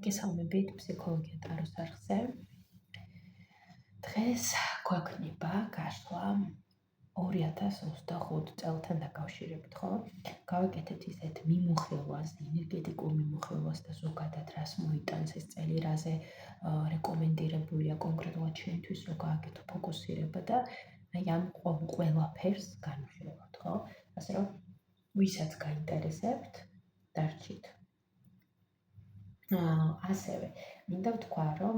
მოგესალმებით ფსიქოლოგია ტაროს არხზე. დღეს გვექნება გაშლა 2025 წელთან დაკავშირებით, ხო? გავაკეთეთ ისეთ მიმოხილვას, ენერგეტიკულ მიმოხილვას და ზოგადად რას მოიტანს ეს წელი, რაზე რეკომენდირებულია კონკრეტულად ჩვენთვის, რომ გააკეთო ფოკუსირება და ამ ყველაფერს განვშევოთ, ხო? ასე რომ ვისაც გაინტერესებთ, დარჩით. ასევე მინდა ვთქვა, რომ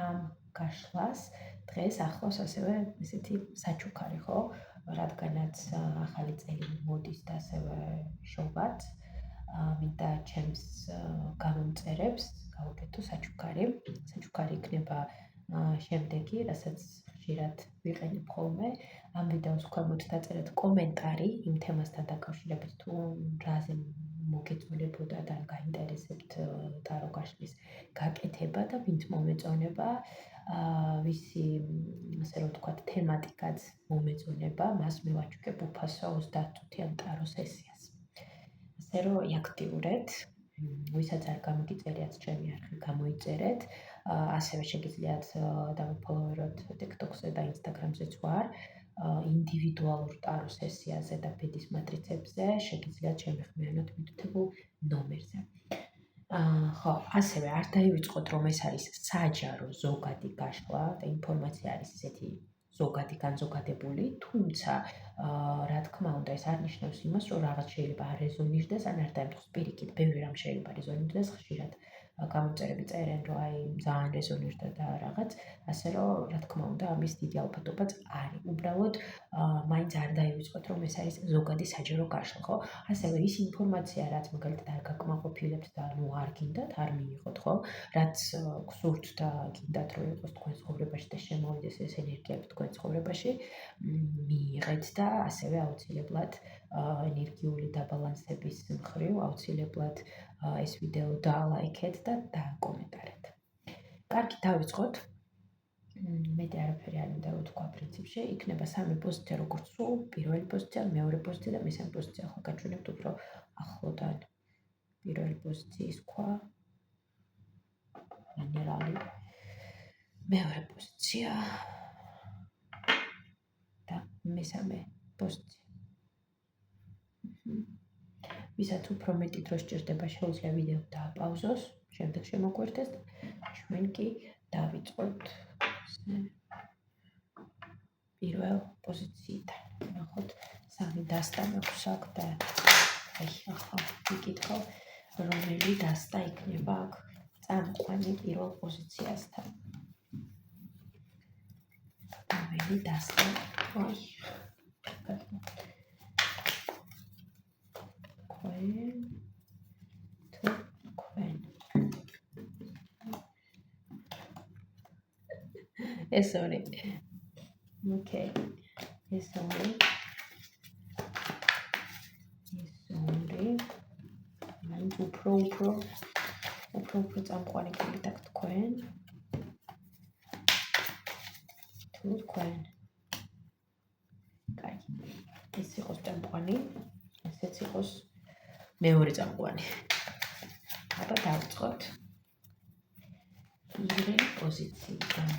ამ გაშლას დღეს ახლავს ასევე ესეთი საჩუქარი, ხო? რადგანაც ახალი წელი მოდის და ასევე შობაც, მინდა ჩემს გამომწერებს გავაკეთო საჩუქარი. საჩუქარი იქნება შემდეგი, რასაც ხშირად ვიყენებ ხოლმე. ამ ვიდეოს ქვემოთ დაწერეთ კომენტარი იმ თემასთან დაკავშირებით, თუ რაზე მოგეწონებოდა და გაინტერესებთ ტარო გაშლის გაკეთება და ვინც მომეწონება, ვისი, ასე რომ ვთქვათ, თემატიკაც მომეწონება, მას მივაჩვენებ უფასო 30 წუთიან ტარო სესიას. ასე რომ იაქტიურეთ, ვისაც არ გამოგიწერიათ ჩემი არხი, გამოიწერეთ. ასევე შეგიძლიათ დავიფოლოვეროთ TikTok-ზე და Instagram-ზეც ვარ. ინდივიდუალურ ტარო სესიაზე და ბედის მატრიცებზე შეგიძლიათ შემეხმიანოთ მითითებულ ნომერზე. ხო, ასევე არ დაივიწყოთ, რომ ეს არის საჯარო ზოგადი გაშლა და ინფორმაცია არის ესეთი ზოგადი განზოგადებული, თუმცა რა თქმა უნდა, ეს არ ნიშნავს იმას, რომ რაღაც შეიძლება არ რეზონირდეს, ან არ დაემთხოს პირიქით, ბევრი რამ შეიძლება რეზონირდეს, ხშირად გამომწერები წერენ, რომ აი ძალიან რეზონირდა და რაღაც, ასე რომ რა თქმა უნდა, ამის დიდი ალბათობაც არის. უბრალოდ მაინც არ დაივიწყოთ, რომ ეს არის ზოგადი საჯარო გაშლა, ხო? ასევე ის ინფორმაცია, რაც მაგალითად არ გაკმაყოფილებთ და ნუ არ გინდათ, არ მიიღოთ, ხო? რაც გსურთ და გინდათ, რომ იყოს თქვენ ცხოვრებაში და შემოვიდეს ეს ენერგიები თქვენ ცხოვრებაში, მიიღეთ და ასევე აუცილებლად ენერგიული დაბალანსების მხრივ აუცილებლად ეს ვიდეო დაალაიქეთ და დააკომენტარეთ. კარგი, დავიწყოთ. მეტი არაფერი არ მინდა ვთქვა პრინციპში, იქნება 3 პოზიცია, როგორც სულ, პირველი პოზიცია, მეორე პოზიცია და მესამე პოზიცია. ახლა გაჩვენებთ უფრო ახლოდან. პირველი პოზიციის ქვა, მინერალი, მეორე პოზიცია და მესამე პოზიცია. ვისაც უფრო მეტი დრო სჭირდება, შეუძლია ვიდეო დააპაუზოს, შემდეგ შემოგვერდეს და ჩვენ კი დავიწყოთ პირველ პოზიციიდან. ნახოთ, 3 დასტა მაქვს აქ და ახლა ვიკითხავ, რომელი დასტა იქნება აქ წამყვანი პირველ პოზიციასთან. რომელი დასტა? Sorry. Okay. Sorry. Main უფრო წამყვანი გულით თქვენ. თუ თქვენ. კარგი. ეს იყოს წამყვანი, ესეც იყოს მეორე წამყვანი. აბა დავიწყოთ. პირველი პოზიციიდან.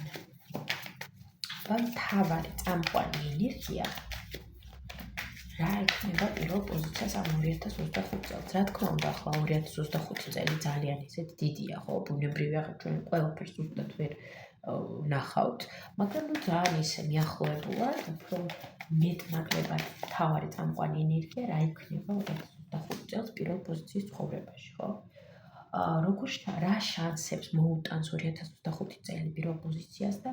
მთავარი წამყვანი ენერგია რა იქნება პირველ პოზიციას ამ 2025 წელს. რა თქმა უნდა, ახლა 2025 წელი ძალიან ისეთ დიდია, ხო? ბუნებრივია, ჩვენ ყველაფერს ზუსტად ვერ ნახავთ, მაგრამ ნუ ძალიან ისე მიახლოებულად, უფრო მეტნაკლებად მთავარი წამყვანი ენერგია რა იქნება 2025 წელს პირველ პოზიციის ცხოვრებაში, ხო? რა შანსებს მოუტანს 2025 წელი პირველ პოზიციას და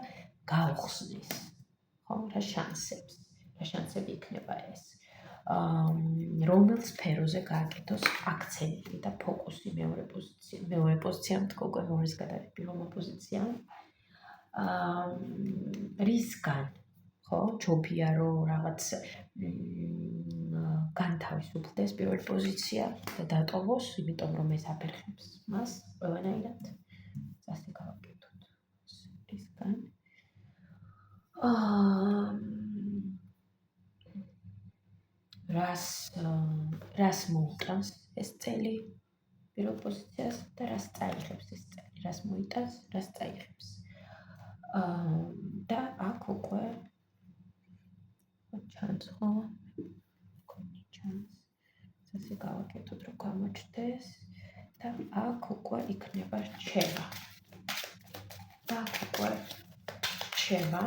გაუხსნის, ხო? რა შანსები იქნება ეს? რომელ სფეროზე გააკეთოს აქცენტი და ფოკუსი მეორე პოზიცია მtkogwe მორის გადადი პირველ პოზიციამ. რისგან, ხო? ჯობია რომ რაღაც განთავისუფლდეს პირველი პოზიცია და დატოვოს, იმიტომ რომ ეს აფერხებს მას ყველანაირად. ასე გავაკეთოთ. რისგან? რას მოუტანს ეს წელი პირველ პოზიციას და რას წაიღებს ეს წელი, რას მოიტანს, რას წაიღებს. და აქ უკვე ჩანს ხო? კონი ჩანს. ასე გავაკეთოთ რომ გამოჩნდეს და აქ უკვე იქნება რჩევა. და აქ უკვე რჩევა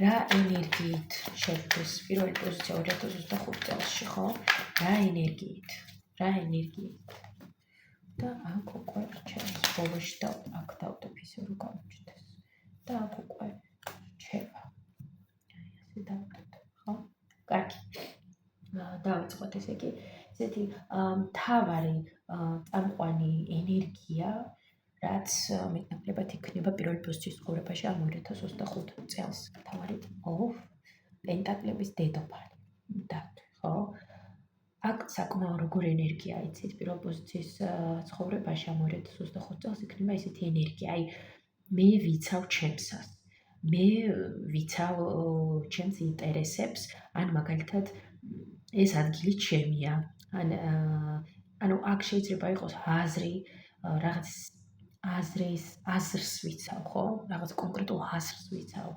რა ენერგიით შეგვდის პირველი პოზიცია 2025 წელსში ხო? რა ენერგიით და აქ უკვე რჩევა ბოლოში და აქ დავდებ ისე რომ გამოჩნდეს და აქ უკვე რჩევა ასე დავდებ ხო? კარგი დავიწყოთ ესე იგი ესეთი მთავარი წამყვანი ენერგია რაც მეტნაკლებად იქნება პირველი პოზიციის ცხოვრებაში ამ 2025 წელს მთავარი პენტაკლების დედოფალი დათვი ხო? აქ საკმაოდ როგორი ენერგია იცით პირველ პოზიციის ცხოვრებაში ამ 2025 წელს იქნება ესეთი ენერგია აი მე ვიცავ ჩემსას მე ვიცავ ჩემს ინტერესებს ან მაგალითად ეს ადგილი ჩემია ანუ აქ შეიძლება იყოს აზრი რაღაც აზრს ვიცავ ხო? რაღაც კონკრეტულ აზრს ვიცავ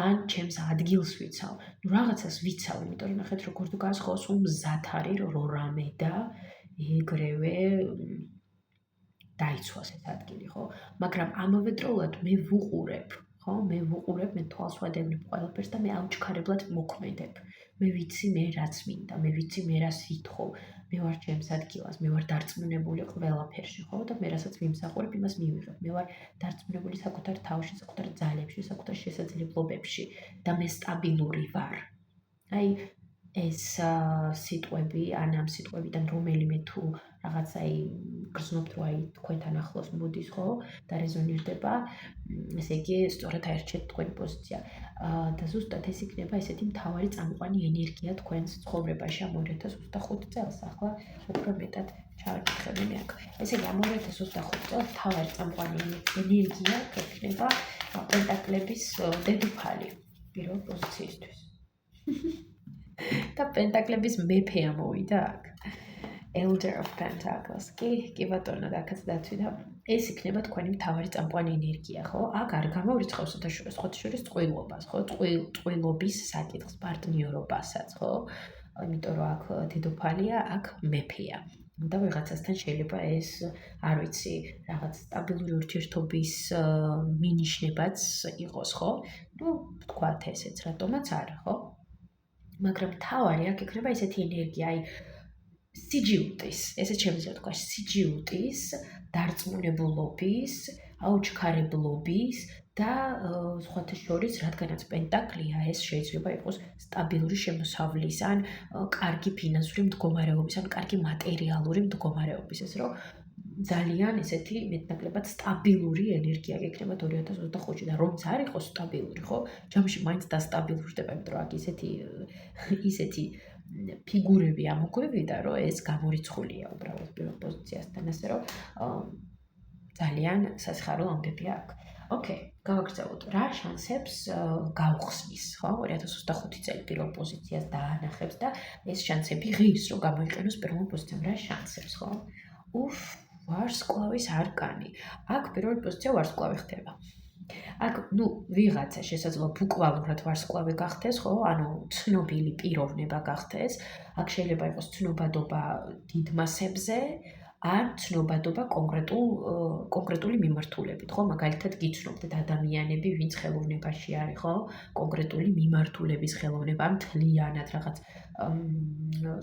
ან ჩემს ადგილს ვიცავ. ნუ რაღაცას ვიცავ, იმიტომ რომ ნახეთ როგორ თუ გასხოვს სულ მზად არის რომ რამე და ეგრევე დაიცვას ეს ადგილი ხო? მაგრამ ამავე დროულად მე ვუყურებ ხო? მე თვალს ვადევნებ ყველაფერს და მე აუჩქარებლად მოქმედებ. მე ვიცი მე რაც მინდა, მე ვიცი მე რას ვითხოვ. მე ვარ ჩემს ადგილას, მე ვარ დარწმუნებული ყველაფერში, ხო? და მე რასაც ვიმსახურებ, იმას მივიღებ. მე ვარ დარწმუნებული საკუთარ თავში, საკუთარ ძალებში, საკუთარ შესაძლებლობებში და მე სტაბილური ვარ. აი ეს სიტყვები, ან ამ სიტყვებიდან რომელიმე თუ რაღაც აი გრძნობთ რომ აი თქვენთან ახლოს მოდის, ხო? და რეზონირდება, ესე იგი სწორად აერჩეთ თქვენი პოზიცია. და ზუსტად ეს იქნება ესეთი მთავარი წამყვანი ენერგია თქვენს ცხოვრებაში ამ 2025 წელს. ახლა უფრო მეტად ჩავიკითხები მე აქ. ესე იგი ამ 2025 წელს მთავარი წამყვანი ენერგია იქნება პენტაკლების დედოფალი პირველ პოზიციისთვის. და პენტაკლების მეფე ამოვიდა აქ. Elder of Pentacles. კი ბატონო, აქაც დათვი და ეს იქნება თქვენი მთავარი წამყვანი ენერგია, ხო? აქ არ გამოვრიცხავს სხვათაშორის წყვილობას, ხო? წყვილობის საკითხს, პარტნიორობასაც, ხო? იმიტომ რომ აქ დედოფალია, აქ მეფეა. და ვიღაცასთან შეიძლება ეს, არ ვიცი, რაღაც სტაბილური ურთიერთობის მინიშნებაც იყოს, ხო? ნუ ვთქვათ ესეც, რატომაც არა, ხო? მაგრამ თავარი აქ იქნება ესეთი ენერგია, აი სიჯიუტის, ესეც შემიძლია თქვა, სიჯიუტის, დარწმუნებულობის, აუჩქარებლობის და სხვათა შორის, რადგანაც პენტაკლია, ეს შეიძლება იყოს სტაბილური შემოსავლის, ან კარგი ფინანსური მდგომარეობის, ან კარგი მატერიალური მდგომარეობის, ეს რომ ძალიან ესეთი მეტნაკლებად სტაბილური ენერგია გექნება 2025-ში და რომც არ იყოს სტაბილური, ხო? ჯამში მაინც დასტაბილურდება, იმიტომ რომ აქ ისეთი ფიგურები ამოგვივიდა, რომ ეს გამორიცხულია უბრალოდ პირველ პოზიციასთან, ასე რომ ძალიან სასიხარო ამბებია აქ. ოკეი, გავაგრძელოთ. რა შანსებს გავხსნის, ხო? 2025 წელი პირველ პოზიციას დაანახებს და ეს შანსები ღირს რომ გამოიყენოს პირველ პოზიციამ. რა შანსებს, ხო? ვარსკვლავის არკანი. აქ პირველი პოზიცია ვარსკვლავი ხდება. აქ, ნუ, ვიღაცა შესაძლოა ბუკვალურად ვარსკვლავი გახდეს, ხო? ანუ ცნობილი პიროვნება გახდეს. აქ შეიძლება იყოს ცნობადობა დიდ მასებზე, ან ცნობადობა კონკრეტული მიმართულებით, ხო? მაგალითად გიცნობთ ადამიანები, ვინც ხელოვნებაში არის, ხო? კონკრეტული მიმართულების ხელოვნება, მთლიანად რაღაც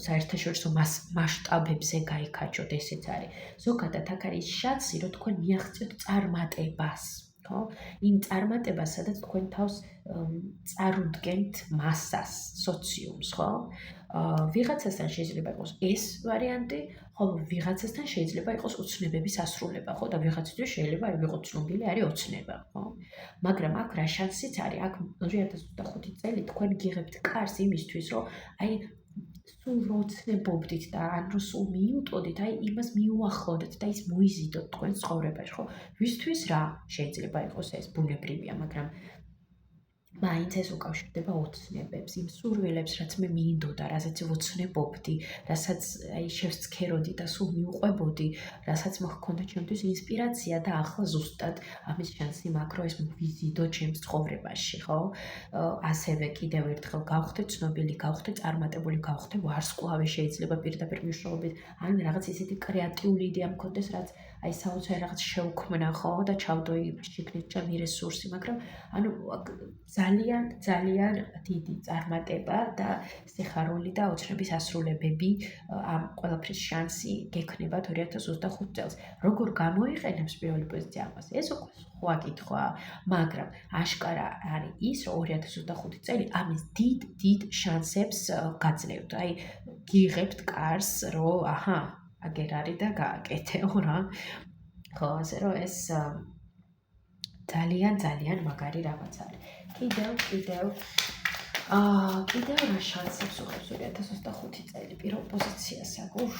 საერთაშორისო მასშტაბებზე გაიქაჩოთ, ესეც არის. ზოგადად აქ არის შანსი, რომ თქვენ მიაღწიოთ წარმატებას, ხო? იმ წარმატებას, სადაც თქვენ თავს წარუდგენთ მასას, სოციუმს, ხო? ვიღაცასთან შეიძლება იყოს ეს ვარიანტი, ხოლო ვიღაცასთან შეიძლება იყოს ოცნებების ასრულება, ხო? და ვიღაცისთვის შეიძლება ვიღოთ ცნობილი არის ოცნება, ხო? მაგრამ აქ რა შანსიც არის? აქ 2025 წელი თქვენ გიღებთ კარს იმისთვის, რომ აი სულ როცნებობდით და ან რომ სულ მიუტყოდით, აი იმას მიუახლოვდეთ და ის მოიზიდოთ თქვენს ცხოვრებაში, ხო? ვისთვის რა შეიძლება იყოს ეს ბუნებრივია, მაგრამ მაინც ეს უკავშირდება ოცნებებს, იმ სურვილებს, რაც მე მინდოდა, რასაც ვოცნებობდი, რასაც აი შევსცქეროდი და სულ მიუყვებოდი, რასაც მოჰქონდა ჩემთვის ინსპირაცია და ახლა ზუსტად ამის შანსი მაქვს, რომ ეს მოვიზიდო ჩემს ცხოვრებაში, ხო? ასევე კიდევ ერთხელ გავხდე ცნობილი, გავხდე წარმატებული, გავხდე ვარსკვლავი შეიძლება პირდაპირ მნიშვნელობით, ან რაღაც ისეთი კრეატიული იდეა მქონდეს, რაც აი საოცარი რაღაც შევქმნა, ხო? და ჩავდო იმაში, იქნეთ ჩემი რესურსი, მაგრამ ანუ ძალიან დიდი წარმატება და სიხარული და ოცნების ასრულებები ამ ყველაფრის შანსი გექნებათ 2025 წელს. როგორ გამოიყენებს პირველი პოზიცია ამას? ეს უკვე სხვა კითხვა, მაგრამ აშკარა არის ის, რომ 2025 წელი ამის დიდ შანსებს გაძლევთ. აი, გიღებთ კარს, რომ აჰა, აგერ არის და გააკეთეო რა. ხო, ასე რომ ეს ძალიან მაგარი რაღაც არის. კიდევ რა შანსებს უხებს 2025 წელი პირველ პოზიციას აქვს?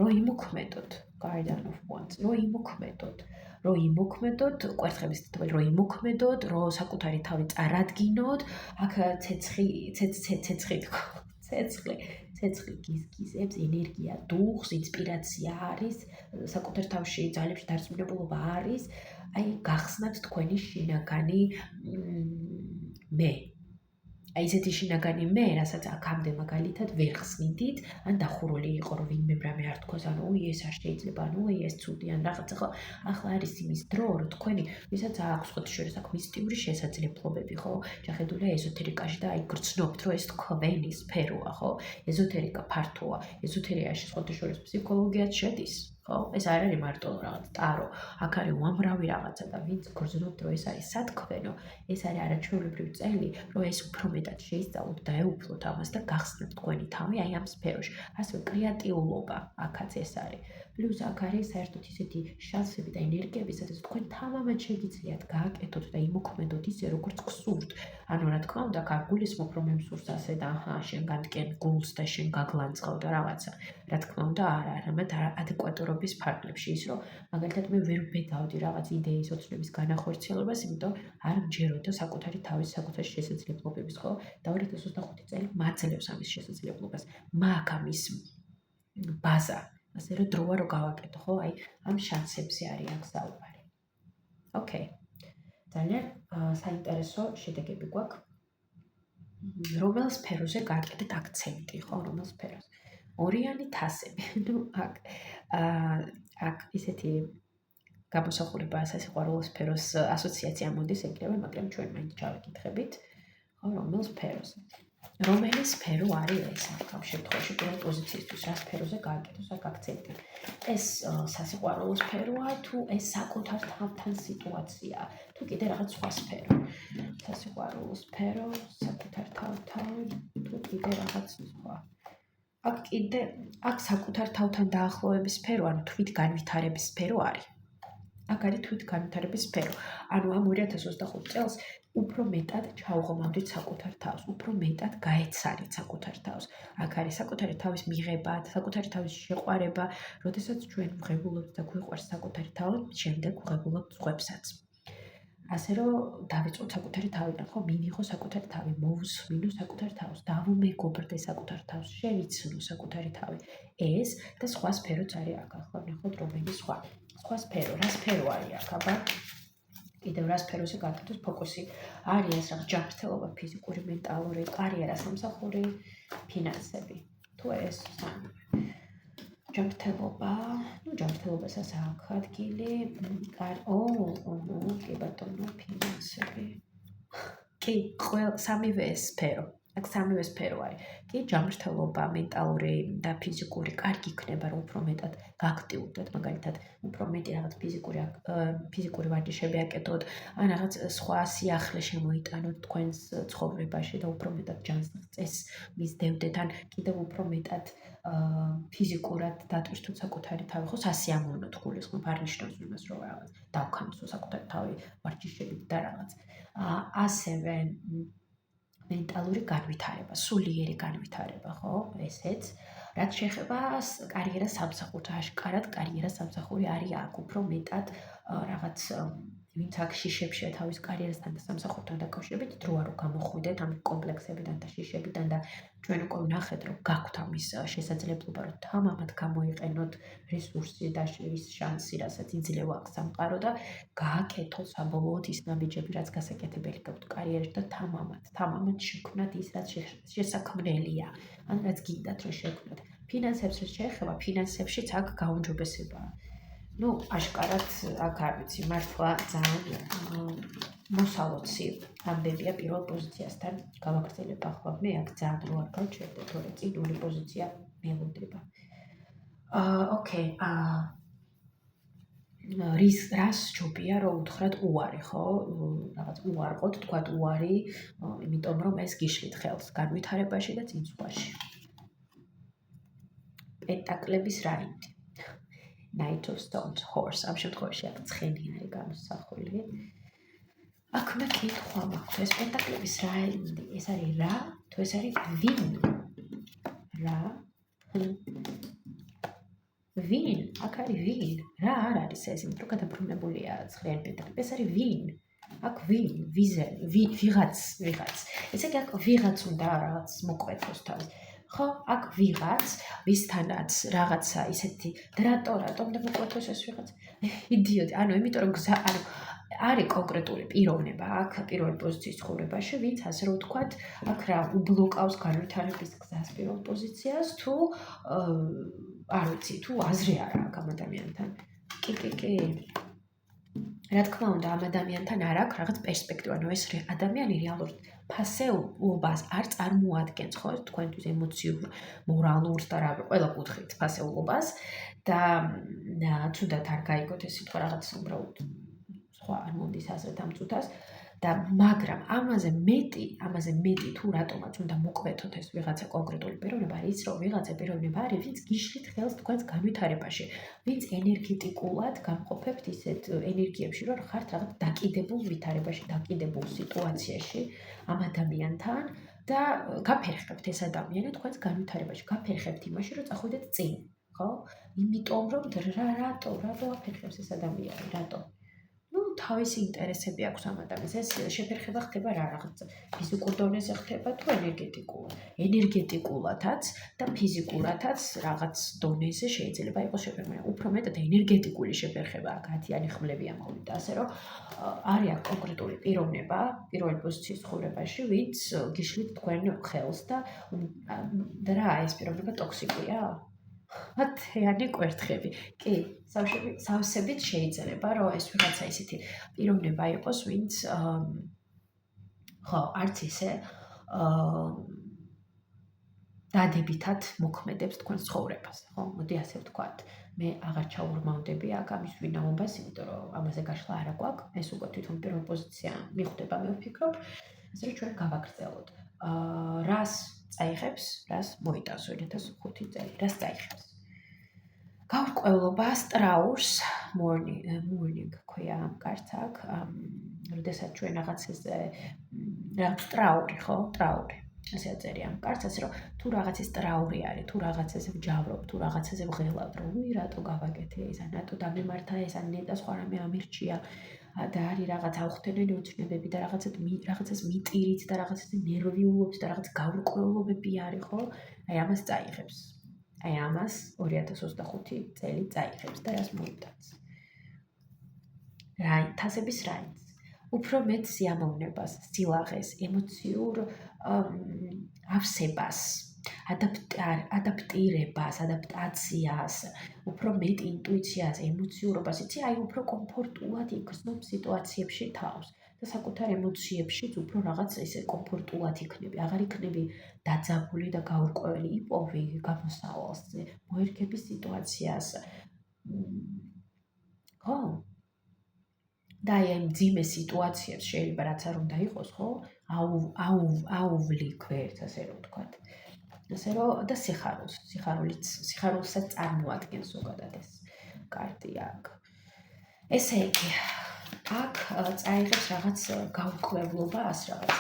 რო იმოქმედოთ, garden of wands, რო იმოქმედოთ, კვერცხების თითოეული რო იმოქმედოთ, რო საკუთარი თავი წარადგინოთ, აქ ცეცხლი გიზგიზებს, ენერგია დუხს, ინსპირაცია არის, საკუთარ თავში ძალებში დარწმუნებულობა არის, აი გახსნათ თქვენი შინაგანი მე. აი ესეთი შინაგანი მე, რასაც აქამდე მაგალითად ვერ ხსნიდით, ან დახურული იყო, რომ ვინმე რამე არ თქვას, ანუ ეს არ შეიძლება, ანუ ეს ცუდი ან რაღაცა, ხო? ახლა არის იმის დრო, რომ თქვენი, ვისაც აქვს ხოთშორის აქ მისტიური შესაძლებლობები, ხო? შეხედულია ეზოთერიკაში და აი გრძნობთ, რომ ეს თქვენი სფეროა, ხო? ეზოთერიკა ფართოა, ეზოთერიაში ხოთშორის ფსიქოლოგიაც შედის. ხო? ეს არ არის მარტო რაღაც ტარო, აქ არის უამრავი რაღაცა და ვინც გრძნობთ, რომ ეს არის სათქმელო, ეს არის არაჩვეულებრივი წელი, რომ ეს უფრო მეტად შეისწავლოთ და ეუფლოთ ამას და გახსნათ თქვენი თავი აი ამ სფეროში. ასევე კრეატიულობა, აქაც ეს არის. პლუს აქ არის საერთოდ ისეთი შანსები და ენერგიები, სადაც თქვენ თამამად შეგიძლიათ გააკეთოთ და იმოქმედოთ ისე, როგორც გსურთ. ანუ რა თქმა უნდა, აქ არ გულისხმობ, რომ მე მსურს ასე და აჰა, შენ განდგენ გულს და შენ გაგლანწყავ და რაღაცა. რა თქმა უნდა, არა, არამედ ადეკვატურობის ფარგლებში ის, რომ მაგალითად მე ვერ ვბედავდი რაღაც იდეის ოცნების განახორციელებას, იმიტომ არ მჯეროდა საკუთარი თავის საკუთარი შესაძლებლობების, ხო? და 2025 წელი მაძლევს ამის შესაძლებლობას. მაქვს ამის ბაზა, ასე რომ დროა რომ გავაკეთო, ხო? აი, ამ შანსებზე არის აქ საუბარი. ოკეი. ძალიან საინტერესო შედეგები გვაქვს. რომელ სფეროზე გააკეთეთ აქცენტი, ხო? რომელ სფეროზე? ორიანი თასები. ნუ აქ ისეთი გამოსახულება სასიყვარულო სფეროს ასოციაცია მოდის ეგრევე, მაგრამ ჩვენ მაინც ჩავეკითხებით, ხო, რომელ სფეროზე. რომელი სფერო არის ეს? ამ შემთხვევაში პირველ პოზიციისთვის რა სფეროზე გააკეთოს აქ აქცენტი? ეს სასიყვარულო სფეროა თუ ეს საკუთარ თავთან სიტუაცია? თუ კიდე რაღაც სხვა სფერო? სასიყვარულო სფერო, საკუთარ თავთან, თუ კიდე რაღაც სხვა? აქ საკუთარ თავთან დაახლოების სფერო, ანუ თვითგანვითარების სფერო არის. აქ არის თვითგანვითარების სფერო. ანუ ამ 2025 წელს უფრო მეტად ჩაუღრმავდით საკუთარ თავს, უფრო მეტად გაეცანით საკუთარ თავს. აქ არის საკუთარი თავის მიღება, საკუთარი თავის შეყვარება, როდესაც ჩვენ ვღებულობთ და გვიყვარს საკუთარი თავი, შემდეგ ვღებულობთ სხვებსაც. ასე რომ დავიწყოთ საკუთარი თავიდან, ხო, მინიღო საკუთარი თავი, მოვუსმინო საკუთარ თავს, დავუმეგობრდე საკუთარ თავს, შევიცნო საკუთარი თავი. ეს და სხვა სფეროც არის აქ, ახლა ვნახოთ რომელი სხვა სფერო, რა სფერო არის აქ, აბა? კიდევ რა სფეროზე გააკეთოს ფოკუსი? არის ეს რაღაც ჯანმრთელობა, ფიზიკური, მენტალური, კარიერა, სამსახური, ფინანსები. თუ ეს ჯანმრთელობა, ჯანმრთელობასაც აქვს ადგილი, კი ბატონო, ფინანსები. კი, სამივე სფერო. აქ სამივე სფერო არის. კი, ჯანმრთელობა, მენტალური და ფიზიკური კარგი იქნება, რომ უფრო მეტად გააქტიურდეთ, მაგალითად, უფრო მეტი რაღაც ფიზიკური ვარჯიშები აკეთოთ, ან რაღაც სხვა სიახლე შემოიტანოთ თქვენს ცხოვრებაში და უფრო მეტად ჯანსაღწეს მისდევდეთ, ან კიდევ უფრო მეტად ფიზიკურად დატვირთოთ საკუთარი თავი, ხო, სასიამოვნოდ გულისხმობ, არ ნიშნავს იმას, რომ რაღაც დავქანცო საკუთარი თავი ვარჯიშებით და რაღაც. ასევე მენტალური განვითარება, სულიერი განვითარება, ხო? ესეც, რაც შეეხება კარიერას სამსახურს, აშკარად კარიერას სამსახური არის აქ, უფრო მეტად რაღაც ვინც აქ შიშებშია თავის კარიერასთან და სამსახურთან დაკავშირებით, დროა რომ გამოხვიდეთ ამ კომპლექსებიდან და შიშებიდან და ჩვენ უკვე ვნახეთ, რომ გაქვთ ამის შესაძლებლობა, რომ თამამად გამოიყენოთ რესურსი და ის შანსი, რასაც იძლევა აქ სამყარო და გააკეთოთ საბოლოოდ ის ნაბიჯები, რაც გასაკეთებელი გაქვთ კარიერაში და თამამად შექმნათ ის, რაც შესაქმნელია, ან რაც გინდათ რომ შექმნათ. ფინანსებს რაც შეეხება, ფინანსებშიც აქ გაუმჯობესებაა. აშკარად აქ არ ვიცი, მართლა ძალიან მოსალოცი ამბებია პირველ პოზიციასთან გავაგრძელებ ახლა. მე აქ ძალიან რო არ გავჩერდე, თორე წინული პოზიცია მელოდება. ოკეი, რას ჯობია რომ უთხრათ უარი, ხო? რაღაც უარყოთ, თქვათ უარი, იმიტომ რომ ეს გიშლით ხელს განვითარებაში და წინსვლაში. პენტაკლების რაინდი. Knight of Stones, horse. ამ შემთხვევაში აქ ცხენი არის გამოსახული. აქ უნდა კითხვა მაქვს, ეს პენტაკლების რაინდი, ეს არის რა, თუ ეს არის ვინ? რა? ვინ? აქ არის ვინ? რა არ არის ეს? იმიტომ რომ გადაბრუნებულია ცხრიანი პენტაკლები. ეს არის ვინ? აქ ვინ? ვიღაც. ესე იგი აქ ვიღაც უნდა რაღაც მოკვეთოს თავს. ხო, აქ ვიღაც, ვისთანაც რაღაცა ისეთი რატომ და მოკვეთოს ეს ვიღაც? იდიოტი, იმიტომ რომ არის კონკრეტული პიროვნება აქ პირველი პოზიციის ცხოვრებაში, ვინც ასე რომ ვთქვათ, აქ რა უბლოკავს განვითარების გზას პირველ პოზიციას თუ არ ვიცი, თუ აზრი არ აქვს ამ ადამიანთან. კი. რა თქმა უნდა, ამ ადამიანთან არ აქვს რაღაც პერსპექტივა, ეს ადამიანი რეალურად ფასეულობას არ წარმოადგენს, ხო, თქვენთვის ემოციურ, მორალურ და რა ყველა კუთხით ფასეულობას და თუნდაც არ გაიგოთ ეს სიტყვა რაღაც უბრალოდ სხვა არ მომდის აზრით ამ წუთას და მაგრამ ამაზე მეტი თუ რატომაც უნდა მოკვეთოთ ეს ვიღაცა კონკრეტული პიროვნება არის ის, რომ ვიღაცა პიროვნება არის, ვინც გიშლით ხელს თქვენს განვითარებაში, ვინც ენერგეტიკულად გამყოფებთ ისეთ ენერგიებში, რომ ხართ რაღაც დაკიდებულ ვითარებაში, დაკიდებულ სიტუაციაში ამ ადამიანთან და გაფერხებთ ეს ადამიანი თქვენს განვითარებაში, გაფერხებთ იმაში, რომ წახვიდეთ წინ, ხო? იმიტომ რომ რატო აფერხებს ეს ადამიანი, რატო? თავისი ინტერესები აქვს ამ ადამიანს. ეს შეფერხება ხდება რაღაც ფიზიკურ დონეზე ხდება თუ ენერგეტიკულად. ენერგეტიკულადაც და ფიზიკურადაც რაღაც დონეზე შეიძლება იყოს შეფერხება. უფრო მეტად ენერგეტიკული შეფერხება აქ 10-იანი ხმლებია მოვიდა, ასე რომ არის აქ კონკრეტული პიროვნება პირველი პოზიციის ცხოვრებაში, ვინც გიშლით თქვენ ხელს და რა ეს პიროვნება ტოქსიკია? 10-იანი კვერთხები. კი, სავსებით შეიძლება, რომ ეს ვიღაცა ისეთი პიროვნება იყოს, ვინც ხო, არც ისე დადებითად მოქმედებს თქვენს ცხოვრებას, ხო? მოდი ასე ვთქვათ. მე აღარ ჩაურმავდები აქ ამის ვინაობას, იმიტომ რომ ამაზე გაშლა არ აქვს. ეს უკვე თვითონ პირველი პოზიცია მიხვდება, მე ვფიქრობ, ასე რომ ჩვენ გავაგრძელოთ. რას წაიღებს, რას მოიტანს 2005 წელი, რას წაიღებს? გაურკვევლობა სტრაურს morning ქვია ამ კარტს აქ, როდესაც ჩვენ რაღაცაზე სტრაური, ხო? ტრაური. ასე აწერია ამ კარტს, ასე რომ თუ რაღაცის ტრაური არის, თუ რაღაცაზე ვჯავრობ, თუ რაღაცაზე ვღელავ, რომ რატო გავაკეთე ეს, ან რატო დამემართა ეს, ან ნეტა სხვა რამე ამირჩია და არის რაღაც აუხტენელი ოცნებები და რაღაცას მიტირით და რაღაცას ნერვიულობს და რაღაც გაურკვევლობები არის, ხო? ამას წაიღებს. ამას 2025 წელი წაიღებს და რას მოიტანს. თასების რაინდს. უფრო მეტ სიამოვნებას, სილაღეს, ემოციურ ავსებას, ადაპტირებას, ადაპტაციას, უფრო მეტ ინტუიციას, ემოციურობას, იცი, უფრო კომფორტულად იგრძნობ სიტუაციებში თავს და საკუთარ ემოციებშიც უფრო რაღაც ესე კომფორტულად იქნები, აღარ იქნები დაძაბული და გაურკვეველი, იპოვი გამოსავალს, მოერგები სიტუაციას. ხო? და ამ ძიმე სიტუაციებს შეიძლება რაც არ უნდა იყოს, ხო? აუვლი გვერდს, ასე რომ ვთქვათ. ასე რომ და სიხარულსაც წარმოადგენს ზოგადად ეს კარტი აქ. ესე იგი, აქ წაიღებს რაღაც გაურკვევლობას, რაღაც.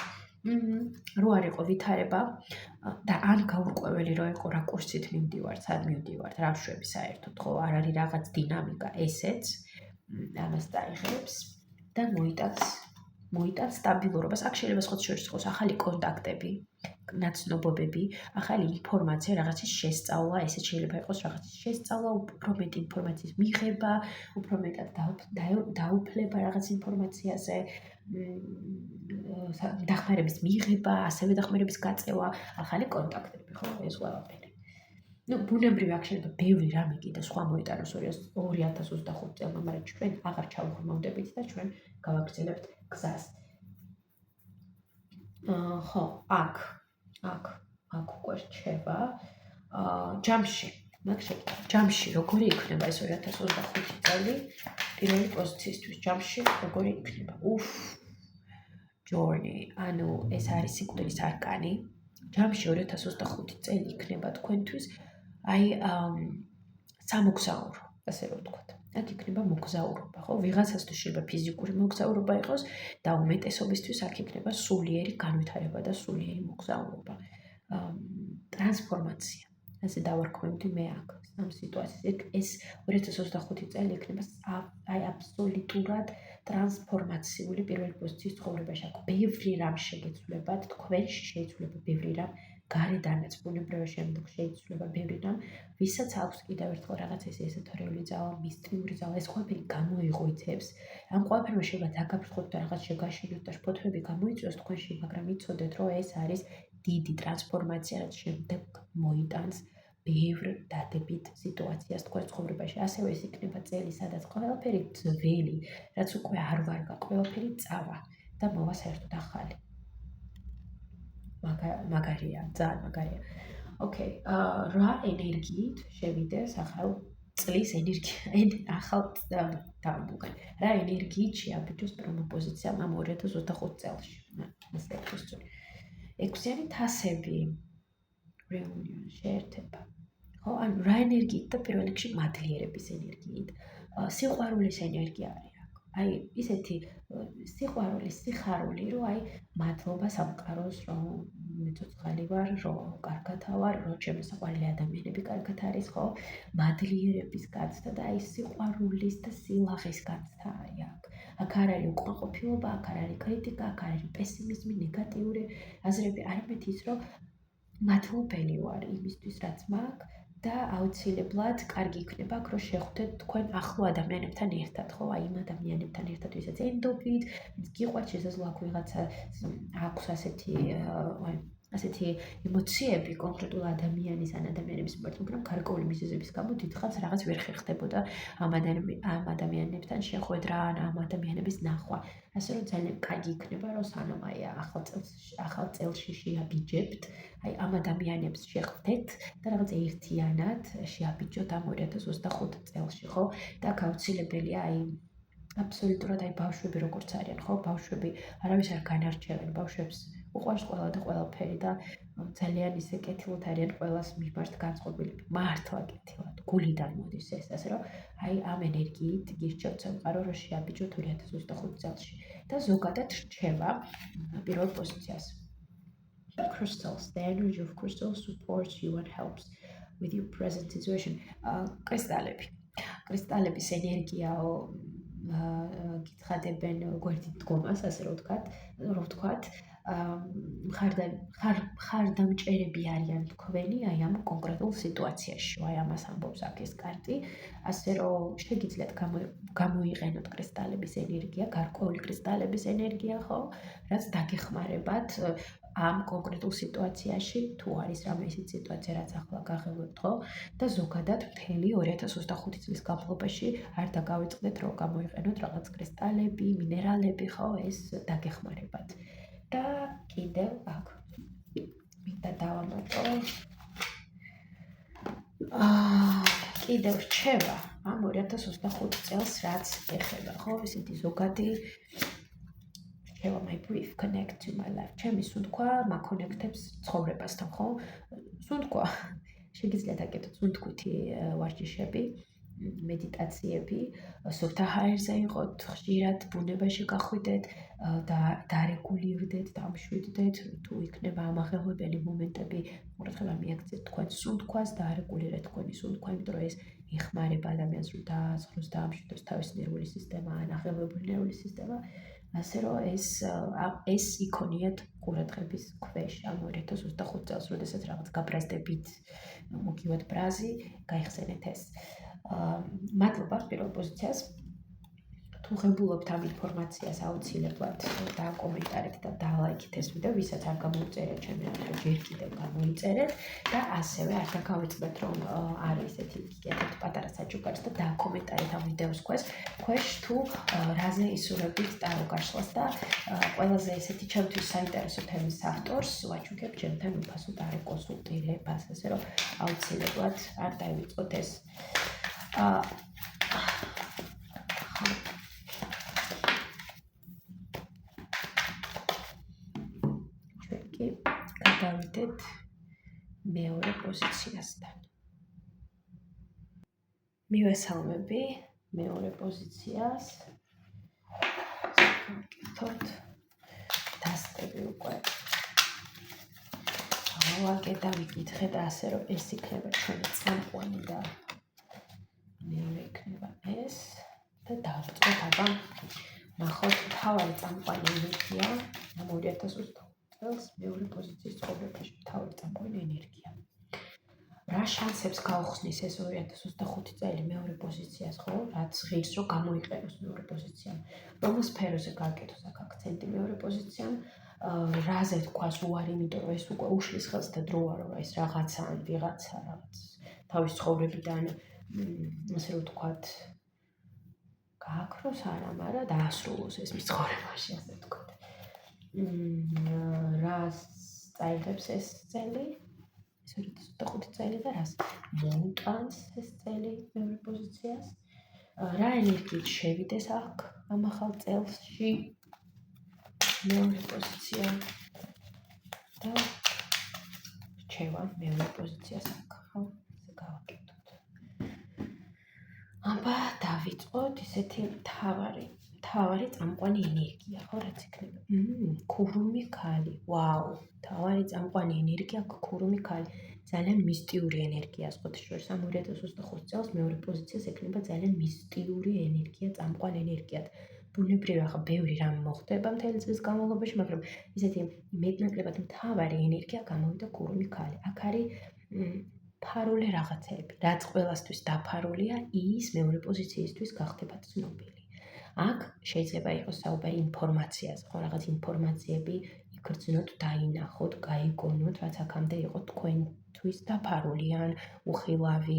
რო არ იყო ვითარება და ან გაურკვეველი რო იყო რა კურსით მივდივარ, სად მივდივარ, რა ვშვები საერთოდ, ხო, არ არის რაღაც დინამიკა, ესეც ამას წაიღებს და აქედან მოიტანს სტაბილურობას. აქ შეიძლება სხვა შორის იყოს ახალი კონტაქტები, ნაცნობობები, ახალი ინფორმაცია, რაღაცის შესწავლა, ესეც შეიძლება იყოს რაღაცის შესწავლა, უფრო მეტი ინფორმაციის მიღება, უფრო მეტად დაუფლება რაღაც ინფორმაციაზე, დახმარების მიღება, ასევე დახმარების გაწევა, ახალი კონტაქტები, ხო, ეს ყველაფერი. ბუნებრივი აქ შეიძლება ბევრი რამე კიდე სხვა მოიტანოს 2025 წელმა, მაგრამ ჩვენ აღარ ჩავღრმავდებით და ჩვენ გავაგრძელებთ გზას. ხო, აქ უკვე რჩება ჯამში როგორი იქნება ეს 2025 წელი პირველი პოზიციისთვის ჯამში როგორი იქნება? journey, ანუ ეს არის სიკვდილის არკანი. ჯამში 2025 წელი იქნება თქვენთვის სამოგზაურო, ასე რომ ვთქვათ. აქ იქნება მოგზაურობა, ხო? ვიღაცას თუ შეიძლება ფიზიკური მოგზაურობა იყოს და უმეტესობისთვის აქ იქნება სულიერი განვითარება და სულიერი მოგზაურობა. ტრანსფორმაცია. ასე დავარქმევდი მე აქ ამ სიტუაციას. ეს 2025 წელი იქნება აბსოლუტურად ტრანსფორმაციული პირველი პოზიციის ცხოვრებაში. აქ ბევრი რამ შეგეცვლებათ, თქვენში შეიძლება ბევრი რამ გარედანაც ბუნებრივი შემდგომ შეიძლება ბევრი რამ, ვისაც აქვს კიდევ ერთხელ რაღაც ესოთერიული ძალა, მისტიური ძალა, ეს ყველაფერი გამოიღვიძებს. ამ ყველაფერმა შეიძლება დაგაფრთხოთ და რაღაც შეგაშინოთ და შფოთვები გამოიწვიოს თქვენში, მაგრამ იცოდეთ, რომ ეს არის დიდი ტრანსფორმაცია, რაც შემდეგ მოიტანს ბევრ დადებით სიტუაციას თქვენ ცხოვრებაში. ასევე ეს იქნება წელი, სადაც ყველაფერი ძველი, რაც უკვე არ ვარგა, ყველაფერი წავა და მოვა საერთოდ ახალი. მაგარია, ძალიან მაგარია. ოკეი, რა ენერგიით შევიდეს ახალ წლის ახალ დავამბულგან. რა ენერგიით შეაბიჯოს პირველ პოზიციამ ამ 2025 წელში? ასე ვთქვი. ექვსიანი თასები, reunion, შეერთება. ხო, ანუ რა ენერგიით და პირველ რიგში მადლიერების ენერგიით, სიყვარულის ენერგია არის. აი, ისეთი სიხარული, რომ მადლობა სამყაროს, რომ მე ცოცხალი ვარ, რომ კარგად ვარ, რომ ჩემი საყვარელი ადამიანები კარგად არის, ხო? მადლიერების გაცდა და სიყვარულის და სილაღის გაცდა არის აქ. აქ არ არის უკმაყოფილება, აქ არ არის კრიტიკა, აქ არ არის პესიმიზმი, ნეგატიური აზრები, არამედ ის, რომ მადლობელი ვარ იმისთვის, რაც მაქვს. და აუცილებლად კარგი იქნება აქ რომ შეხვდეთ თქვენ ახლო ადამიანებთან ერთად, ხო? აი იმ ადამიანებთან ერთად, ვისაც ენდობით, გიყვართ, შესაძლოა აქ ვიღაცა აქვს ასეთი ემოციები კონკრეტულ ადამიანის ან ადამიანების მიმართ, მაგრამ გარკვეული მიზეზების გამო დიდხანს რაღაც ვერ ხერხდებოდა ამ ადამიანებთან შეხვედრა ან ამ ადამიანების ნახვა. ასე რომ ძალიან კარგი იქნება რომ სანამ ახალ წელში შეაბიჯებთ, ამ ადამიანებს შეხვდეთ და რაღაც ერთიანად შეაბიჯოთ ამ 2025 წელში, ხო? და გაუცილებელია აბსოლუტურად ბავშვები როგორც არიან, ხო? ბავშვები არავის არ განარჩევენ, ბავშვებს უყვარს ყველა და ყველაფერი და ძალიან ისე კეთილად არიან ყველას მიმართ განწყობილი. მართლა კეთილად, გულიდან მოდის ეს, ასე რომ ამ ენერგიით გირჩევთ სამყარო რომ შეაბიჯოთ 2025 წელში და ზოგადად რჩება პირველ პოზიციას. Crystals, the energy of crystals supports you and helps with your present situation. კრისტალების ენერგია გითხადებენ გვერდით დგომას, ასე რომ ვთქვათ, მხარდამჭერები არიან თქვენი ამ კონკრეტულ სიტუაციაში, ამას ამბობს აქ ეს კარტი, ასე რომ შეგიძლიათ გამოიყენოთ კრისტალების ენერგია, გარკვეული კრისტალების ენერგია, ხო, რაც დაგეხმარებათ ამ კონკრეტულ სიტუაციაში, თუ არის რამე ისეთი სიტუაცია, რაც ახლა გახევებთ, ხო? და ზოგადად მთელი 2025 წლის განმავლობაში არ დაგავიწყდეთ, რომ გამოიყენოთ რაღაც კრისტალები, მინერალები, ხო, ეს დაგეხმარებათ. და კიდევ აქ მინდა დავამატო. კიდევ რჩება ამ 2025 წელს, რაც ეხება, ხო, ესეთი ზოგადი my brief connect to my life. ჩემი სუნთქვა მაკონექტებს ცხოვრებასთან, ხო? სუნთქვა შეგიძლიათ აკეთოთ სუნთქვითი ვარჯიშები, მედიტაციები, სუფთა ჰაერზე იყოთ, ხშირად ბუნებაში გახვიდეთ და დარეგულირდეთ, დამშვიდდეთ, თუ იქნება ამაღელვებელი მომენტები, ყურადღება მიაქცეთ თქვენ სუნთქვას და არეგულირეთ თქვენი სუნთქვა, იმიტომ რომ ეს იხმარება ადამიანს, რომ დააწყროს, დაამშვიდოს თავისი ნერვული სისტემა, ან აღელვებული ნერვული სისტემა, ასე რომ ეს იქონიათ ყურადღების ქვეშ. ამ 2025 წელს, როდესაც რაღაც გაბრაზდებით, მოგივათ ბრაზი, გაიხსენეთ ეს. მადლობა პირველ პოზიციას. თუ ღებულობთ ამ ინფორმაციას, აუცილებლად დააკომენტარეთ და დალაიქით ეს ვიდეო, ვისაც არ გამოიწერეთ ჩემი video, ჯერ კიდევ გამოიწერეთ და ასევე არ დაგავიწყდეთ, რომ არის ესეთი კიდევ პატარა საჩუქარი და დააკომენტარეთ ამ ვიდეოს ქვეშ თუ რაზე ისურვებით ტარო გაშლას და ყველაზე ესეთი ჩემთვის საინტერესო თემის ავტორს ვაჩუქებ ჩემთან უფასო ტარო კონსულტირებას, ასე რომ აუცილებლად არ დაივიწყოთ ეს გადავიდეთ მეორე პოზიციასთან. მივესალმები მეორე პოზიციას. საკითხოთ დასტები უკვე. ავაგედა ვიკითხეთ ასე რომ ეს იქნება ჩვენი წამყვანი და მეორე იქნება ეს და დავიწყოთ აბა ნახოთ თავარი წამყვანი ენერგია ამ 2025 წელს მეორე პოზიციის ცხოვრებაში თავი წამყვანი ენერგია. რა შანსებს გაუხსნის ეს 2025 წელი მეორე პოზიციას, ხო? რაც ღირს რომ გამოიყენოს მეორე პოზიციამ. რომელ სფეროზე გააკეთოს აქ აქცენტი მეორე პოზიციამ, რაზე თქვას უარი, იმიტომ რომ ეს უკვე უშლის ხელს და დროა რომ ეს რაღაცა ან ვიღაცა რაღაც თავის ცხოვრებიდან ასე რომ ვთქვათ გააქროს არა, მაგრამ დაასრულოს ეს მის ცხოვრებაში, ასე ვთქვათ. რას წაიღებს ეს წელი? ეს 2025 წელი და რას მოუტანს ეს წელი მეორე პოზიციას? რა ენერგიით შევიდეს აქ ამ ახალ წელსში მეორე პოზიცია და რჩევა მეორე პოზიციას აქ, ხო? ესე გავაკეთოთ. აბა დავიწყოთ ისეთი თავარი წამყვანი ენერგია, ხო, რაც იქნება? ქურუმი ქალი. ვაუ, თავარი წამყვანი ენერგია, ქურუმი ქალი. ძალიან მისტიური ენერგია, სხვათა შორის ამ 2025 წელს მეორე პოზიციას ექნება ძალიან მისტიური ენერგია, წამყვანი ენერგიად. ბუნებრივია, ხა ბევრი რამ მოხდება მთელი წლის განმავლობაში, მაგრამ ისეთი მეტნაკლებად მთავარი ენერგია გამოვიდა ქურუმი ქალი. აქ არის ფარული რაღაცეები, რაც ყველასთვის დაფარულია, ის მეორე პოზიციისთვის გახდება ცნობილი. აქ შეიძლება იყოს საუბარი ინფორმაციაზე, ხო, რაღაც ინფორმაციები იგრძნოთ, დაინახოთ, გაიგონოთ, რაც აქამდე იყო თქვენთვის დაფარული ან უხილავი,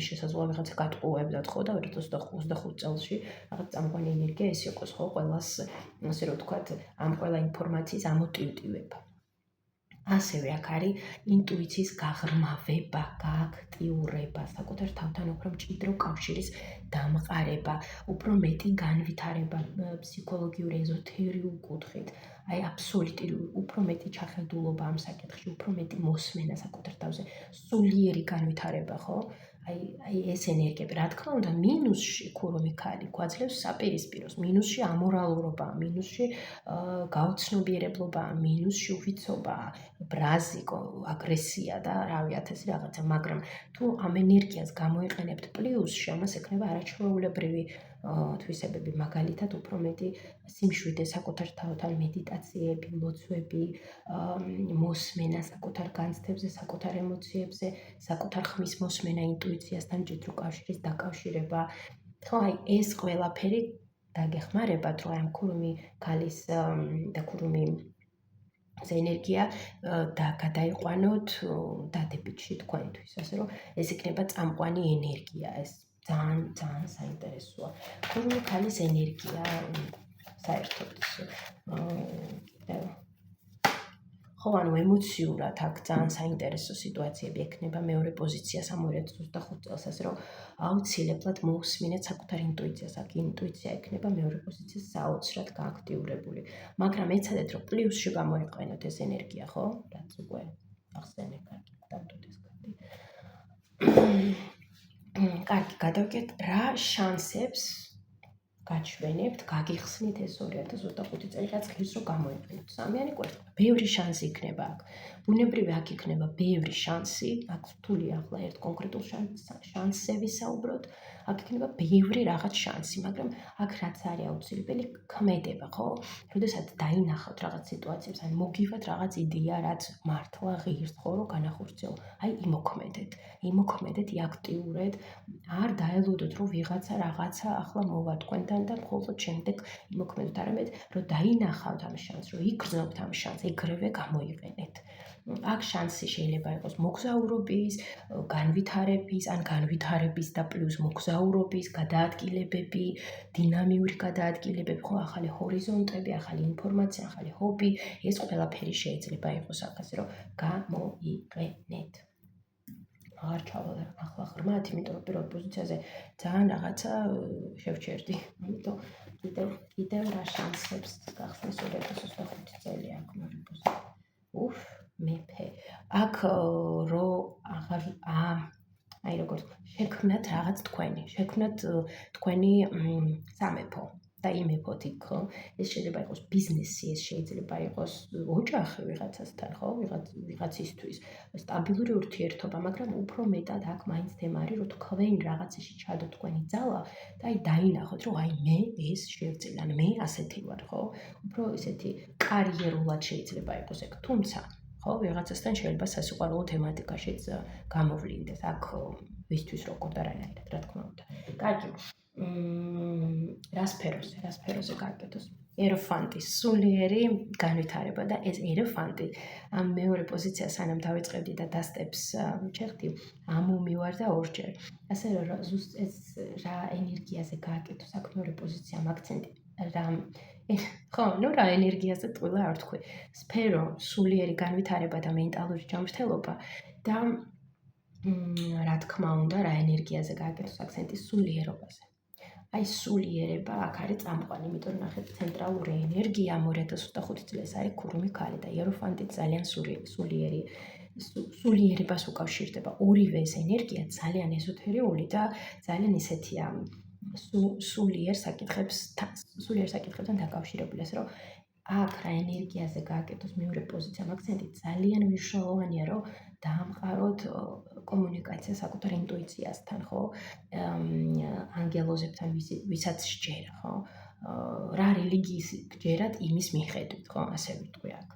შესაძლოა ვიღაცა გატყუებდათ, ხო, და 2025 წელსში რაღაც წამყვანი ენერგია ეს იყოს, ხო, ყველას, ასე რომ ვთქვათ, ამ ყველა ინფორმაციის ამოტივტივება. ასევე აქ არის ინტუიციის გაღრმავება, გააქტიურება, საკუთარ თავთან უფრო მჭიდრო კავშირის დამყარება, უფრო მეტი განვითარება ფსიქოლოგიური, ეზოთერიული კუთხით, აი აბსოლუტური, უფრო მეტი ჩახედულობა ამ საკითხში, უფრო მეტი მოსმენა საკუთარ თავზე, სულიერი განვითარება, ხო? აი ეს ენერგიები, რა თქმა უნდა, მინუსში ქურუმი ქალი გვაძლევს საპირისპიროს, მინუსში ამორალურობა, მინუსში გაუცნობიერებლობა, მინუსში უვიცობა, ბრაზი, აგრესია და რავი, ათასი რაღაცა, მაგრამ თუ ამ ენერგიას გამოიყენებთ პლუსში, ამას ექნება არაჩვეულებრივი თვისებები, მაგალითად, უფრო მეტი სიმშვიდე საკუთარ თავთან, მედიტაციები, ლოცვები, მოსმენა საკუთარ განცდებზე, საკუთარ ემოციებზე, საკუთარ ხმის მოსმენა, ინტუიციასთან მჭიდრო კავშირის დაკავშირება. ხო, აი ეს ყველაფერი დაგეხმარებათ, რომ ამ ქურუმი ქალის და ქურუმი ენერგია და გადაიყვანოთ დადებითში თქვენთვის, ასე რომ ეს იქნება წამყვანი ენერგია, ეს ძალიან საინტერესოა. ქურუმი ქალის ენერგია საერთოდ ხო, ანუ ემოციურად აქ ძალიან საინტერესო სიტუაციები ექნება მეორე პოზიციას ამ 2025 წელს, ასე რომ აუცილებლად მოусმინეთ საკუთარ ინტუიციას. აქ ინტუიცია ექნება მეორე პოზიციას საოცრად გააქტიურებული. მაგრამ ეცადეთ, რომ პლუსში გამოიყენოთ ეს ენერგია, ხო? რაც უკვე ახსენე, კარგი, დავდოთ ეს კარგი. კარგი, გადავიდეთ რა შანსებს გაჩვენებთ, გაგიხსნით ეს 2025 წელი რაც ღირს რომ გამოიყენოთ. სამიანი კვერთხება. ბევრი შანსი იქნება აქ. ბუნებრივი აქ იქნება ბევრი შანსი, აქ რთული ახლა ერთ კონკრეტულ შანსზე ვისაუბროთ. აქ იქნება ბევრი რაღაც შანსი, მაგრამ აქ რაც არის აუცილებელი ქმედება, ხო? როდესაც დაინახავთ რაღაც სიტუაციებს, ან მოგივათ რაღაც იდეა, რაც მართლა ღირს ხო რომ განახორციელო. აი იმოქმედეთ, აქტიურად, არ დაელოდოთ რომ ვიღაცა რაღაცა ახლა მოვა თქვენთან და მხოლოდ შემდეგ იმოქმედოთ, არამედ რომ დაინახავთ ამ შანსს, რომ იგრძნობთ ამ შანსს, ეგრევე გამოიყენეთ. აქ შანსი შეიძლება იყოს მოგზაურობის, განვითარების, ან განვითარების და პლუს მოგზაურობის, გადაადგილებები, დინამიური გადაადგილებები, ხო, ახალი ჰორიზონტები, ახალი ინფორმაცია, ახალი ჰობი, ეს ყველაფერი შეიძლება იყოს აქ, ასე რომ გამოიყენეთ. აღარ ჩავალ ახლა ღრმად, იმიტომ რომ პირველ პოზიციაზე ძალიან რაღაცა შევჩერდი. იმიტომ კიდევ რა შანსებს გახსნის 2025 წელი აქ მეორე პოზიცია. მეფე. აქ რო აღარ აი როგორც შექმნათ რაღაც თქვენი სამეფო და იმეფოთ იქ, ხო? ეს შეიძლება იყოს ბიზნესი, ეს შეიძლება იყოს ოჯახი ვიღაცასთან, ხო? ვიღაცისთვის სტაბილური ურთიერთობა, მაგრამ უფრო მეტად აქ მაინც თემა არის, რომ თქვენ რაღაცაში ჩადოთ თქვენი ძალა და აი დაინახოთ, რომ აი მე ეს შევწილ, ან მე ასეთი ვარ, ხო? უფრო ესეთი კარიერულად შეიძლება იყოს ეგ, თუმცა ხო, ვიღაცასთან შეიძლება სასიყვარულო თემატიკაშიც გამოვლინდეს. აქ ვისთვის როგორ და რანაირად, რა თქმა უნდა. კარგი. რა სფეროზე გააკეთოს? ეროფანტის სულიერი განვითარება და ეს ეროფანტი ამ მეორე პოზიცია სანამ დავიწყებდი და დასტებს ჩეხდი, ამომივარ და ორჯერ. ასე რომ ზუსტ ეს რა ენერგიაზე გააკეთოს აქ მეორე პოზიციამ აქცენტი ხო, რა ენერგიაზე ტყუილა არ თქვი. სფერო, სულიერი განვითარება და მენტალური ჯანმრთელობა და რა თქმა უნდა, რა ენერგიაზე გააკეთოს აქცენტი სულიერობაზე. აი სულიერება აქ არის წამყვანი, იმიტომ რომ ნახეთ ცენტრალური ენერგია 2025 წელს არის ქურუმი ქალი და იეროფანტი ძალიან სულიერებას უკავშირდება. ორივე ეს ენერგია ძალიან ეზოთერიული და ძალიან ისეთია სულიერ საკითხებთან დაკავშირებული, ასე რომ აქ რა ენერგიაზე გააკეთოს მეორე პოზიციამ აქცენტი ძალიან მნიშვნელოვანია, რომ დაამყაროთ კომუნიკაცია საკუთარ ინტუიციასთან, ხო? ანგელოზებთან, ვისაც სჯერა, ხო? რა რელიგიის გჯერათ იმის მიხედვით, ხო? ასე ვიტყვი აქ.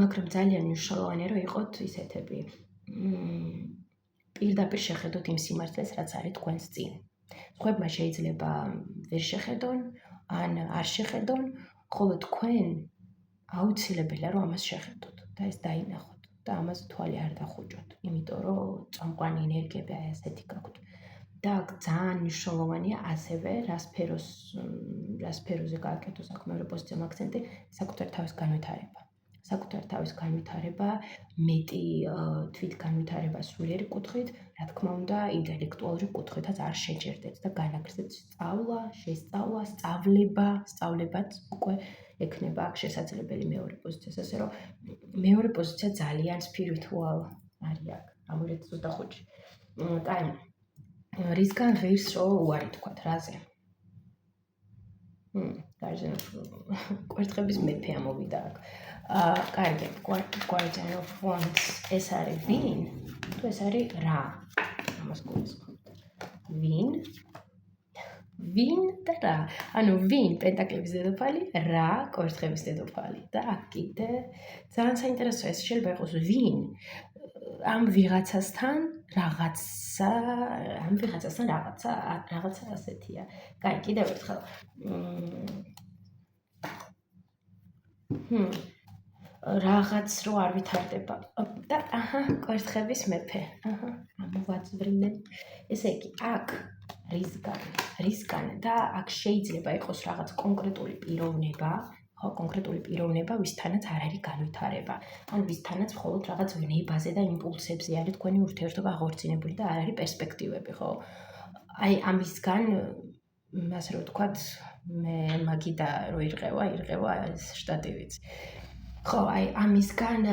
მაგრამ ძალიან მნიშვნელოვანია, რომ იყოთ ისეთები პირდაპირ შეხედოთ იმ სიმართლეს, რაც არის თქვენს წინ. სხვებმა შეიძლება ვერ შეხედონ, ან არ შეხედონ, ხოლო თქვენ აუცილებელია რომ ამას შეხედოთ და ეს დაინახოთ და ამას თვალი არ დახუჭოთ, იმიტომ რომ წამყვანი ენერგიები ასეთი გაქვთ. და ძალიან მნიშვნელოვანია ასევე რა სფეროზე გააკეთოს აქ მეორე პოზიციამ აქცენტი, საკუთარ თავის განვითარება. საკუთარ თავის განვითარება, მეტი თვითგანვითარება სულიერი კუთხით, რა თქმა უნდა, ინტელექტუალური კუთხითაც არ შეჯერდეთ და განაგრძეთ სწავლა, შესწავლა, სწავლებაც უკვე ექნება აქ შესაძლებელი მეორე პოზიციას, ასე რომ მეორე პოზიცია ძალიან spiritual არის აქ, ამ 2025-ში. კაი, რისგან ღირს რო უარი თქვათ, რაზე? გარჯენ კვერთხების მეფე ამოვიდა აქ. კარგი, Guardian of Wands, ეს არის ვინ? თუ ეს არის რა? ამას გულისხმობთ. ვინ და რა? ანუ ვინ პენტაკლების დედოფალი, რა კვერთხების დედოფალი. და აქ კიდე ძალიან საინტერესოა, ეს შეიძლება იყოს ვინ ამ ვიღაცასთან რაღაცა ასეთია. კაი, კიდევ ერთხელ. რაღაც რო არ ვითარდება და კვერთხების მეფე. ამოვაწვრინე. ესე იგი, აქ რისგან და აქ შეიძლება იყოს რაღაც კონკრეტული პიროვნება, ვისთანაც არ არის განვითარება. ან ვისთანაც მხოლოდ რაღაც ვნებაზე და იმპულსებზე არის თქვენი ურთიერთობა აღორძინებული და არ არის პერსპექტივები, ხო? აი ამისგან, ასე რომ ვთქვათ, მე მაგიდა რო ირღევა ეს შტატივიც. ხო, აი ამისგან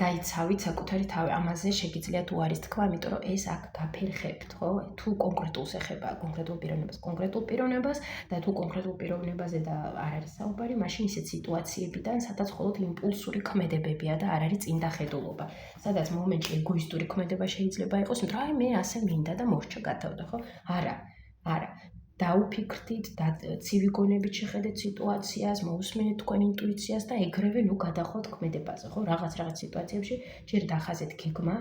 დაიცავით საკუთარი თავი. ამაზე შეგიძლიათ უარის თქვა, იმიტომ რომ ეს აქ გაფერხებთ, ხო? თუ კონკრეტულს ეხება კონკრეტულ პიროვნებას და თუ კონკრეტულ პიროვნებაზე და არ არის საუბარი, მაშინ ისეთ სიტუაციებიდან, სადაც მხოლოდ იმპულსური ქმედებებია და არ არის წინდახედულობა. სადაც მომენტში ეგოისტური ქმედება შეიძლება იყოს, იმიტომ რომ აი მე ასე მინდა და მორჩა გათავდა, ხო? არა. დაუფიქრდით, ცივი გონებით შეხედეთ სიტუაციას, მოусმინეთ თქვენ ინტუიციას და ეგრევე ნუ გადახვალთ ქმედებაზე, ხო? რაღაც სიტუაციებში ჯერ დახაზეთ გეგმა,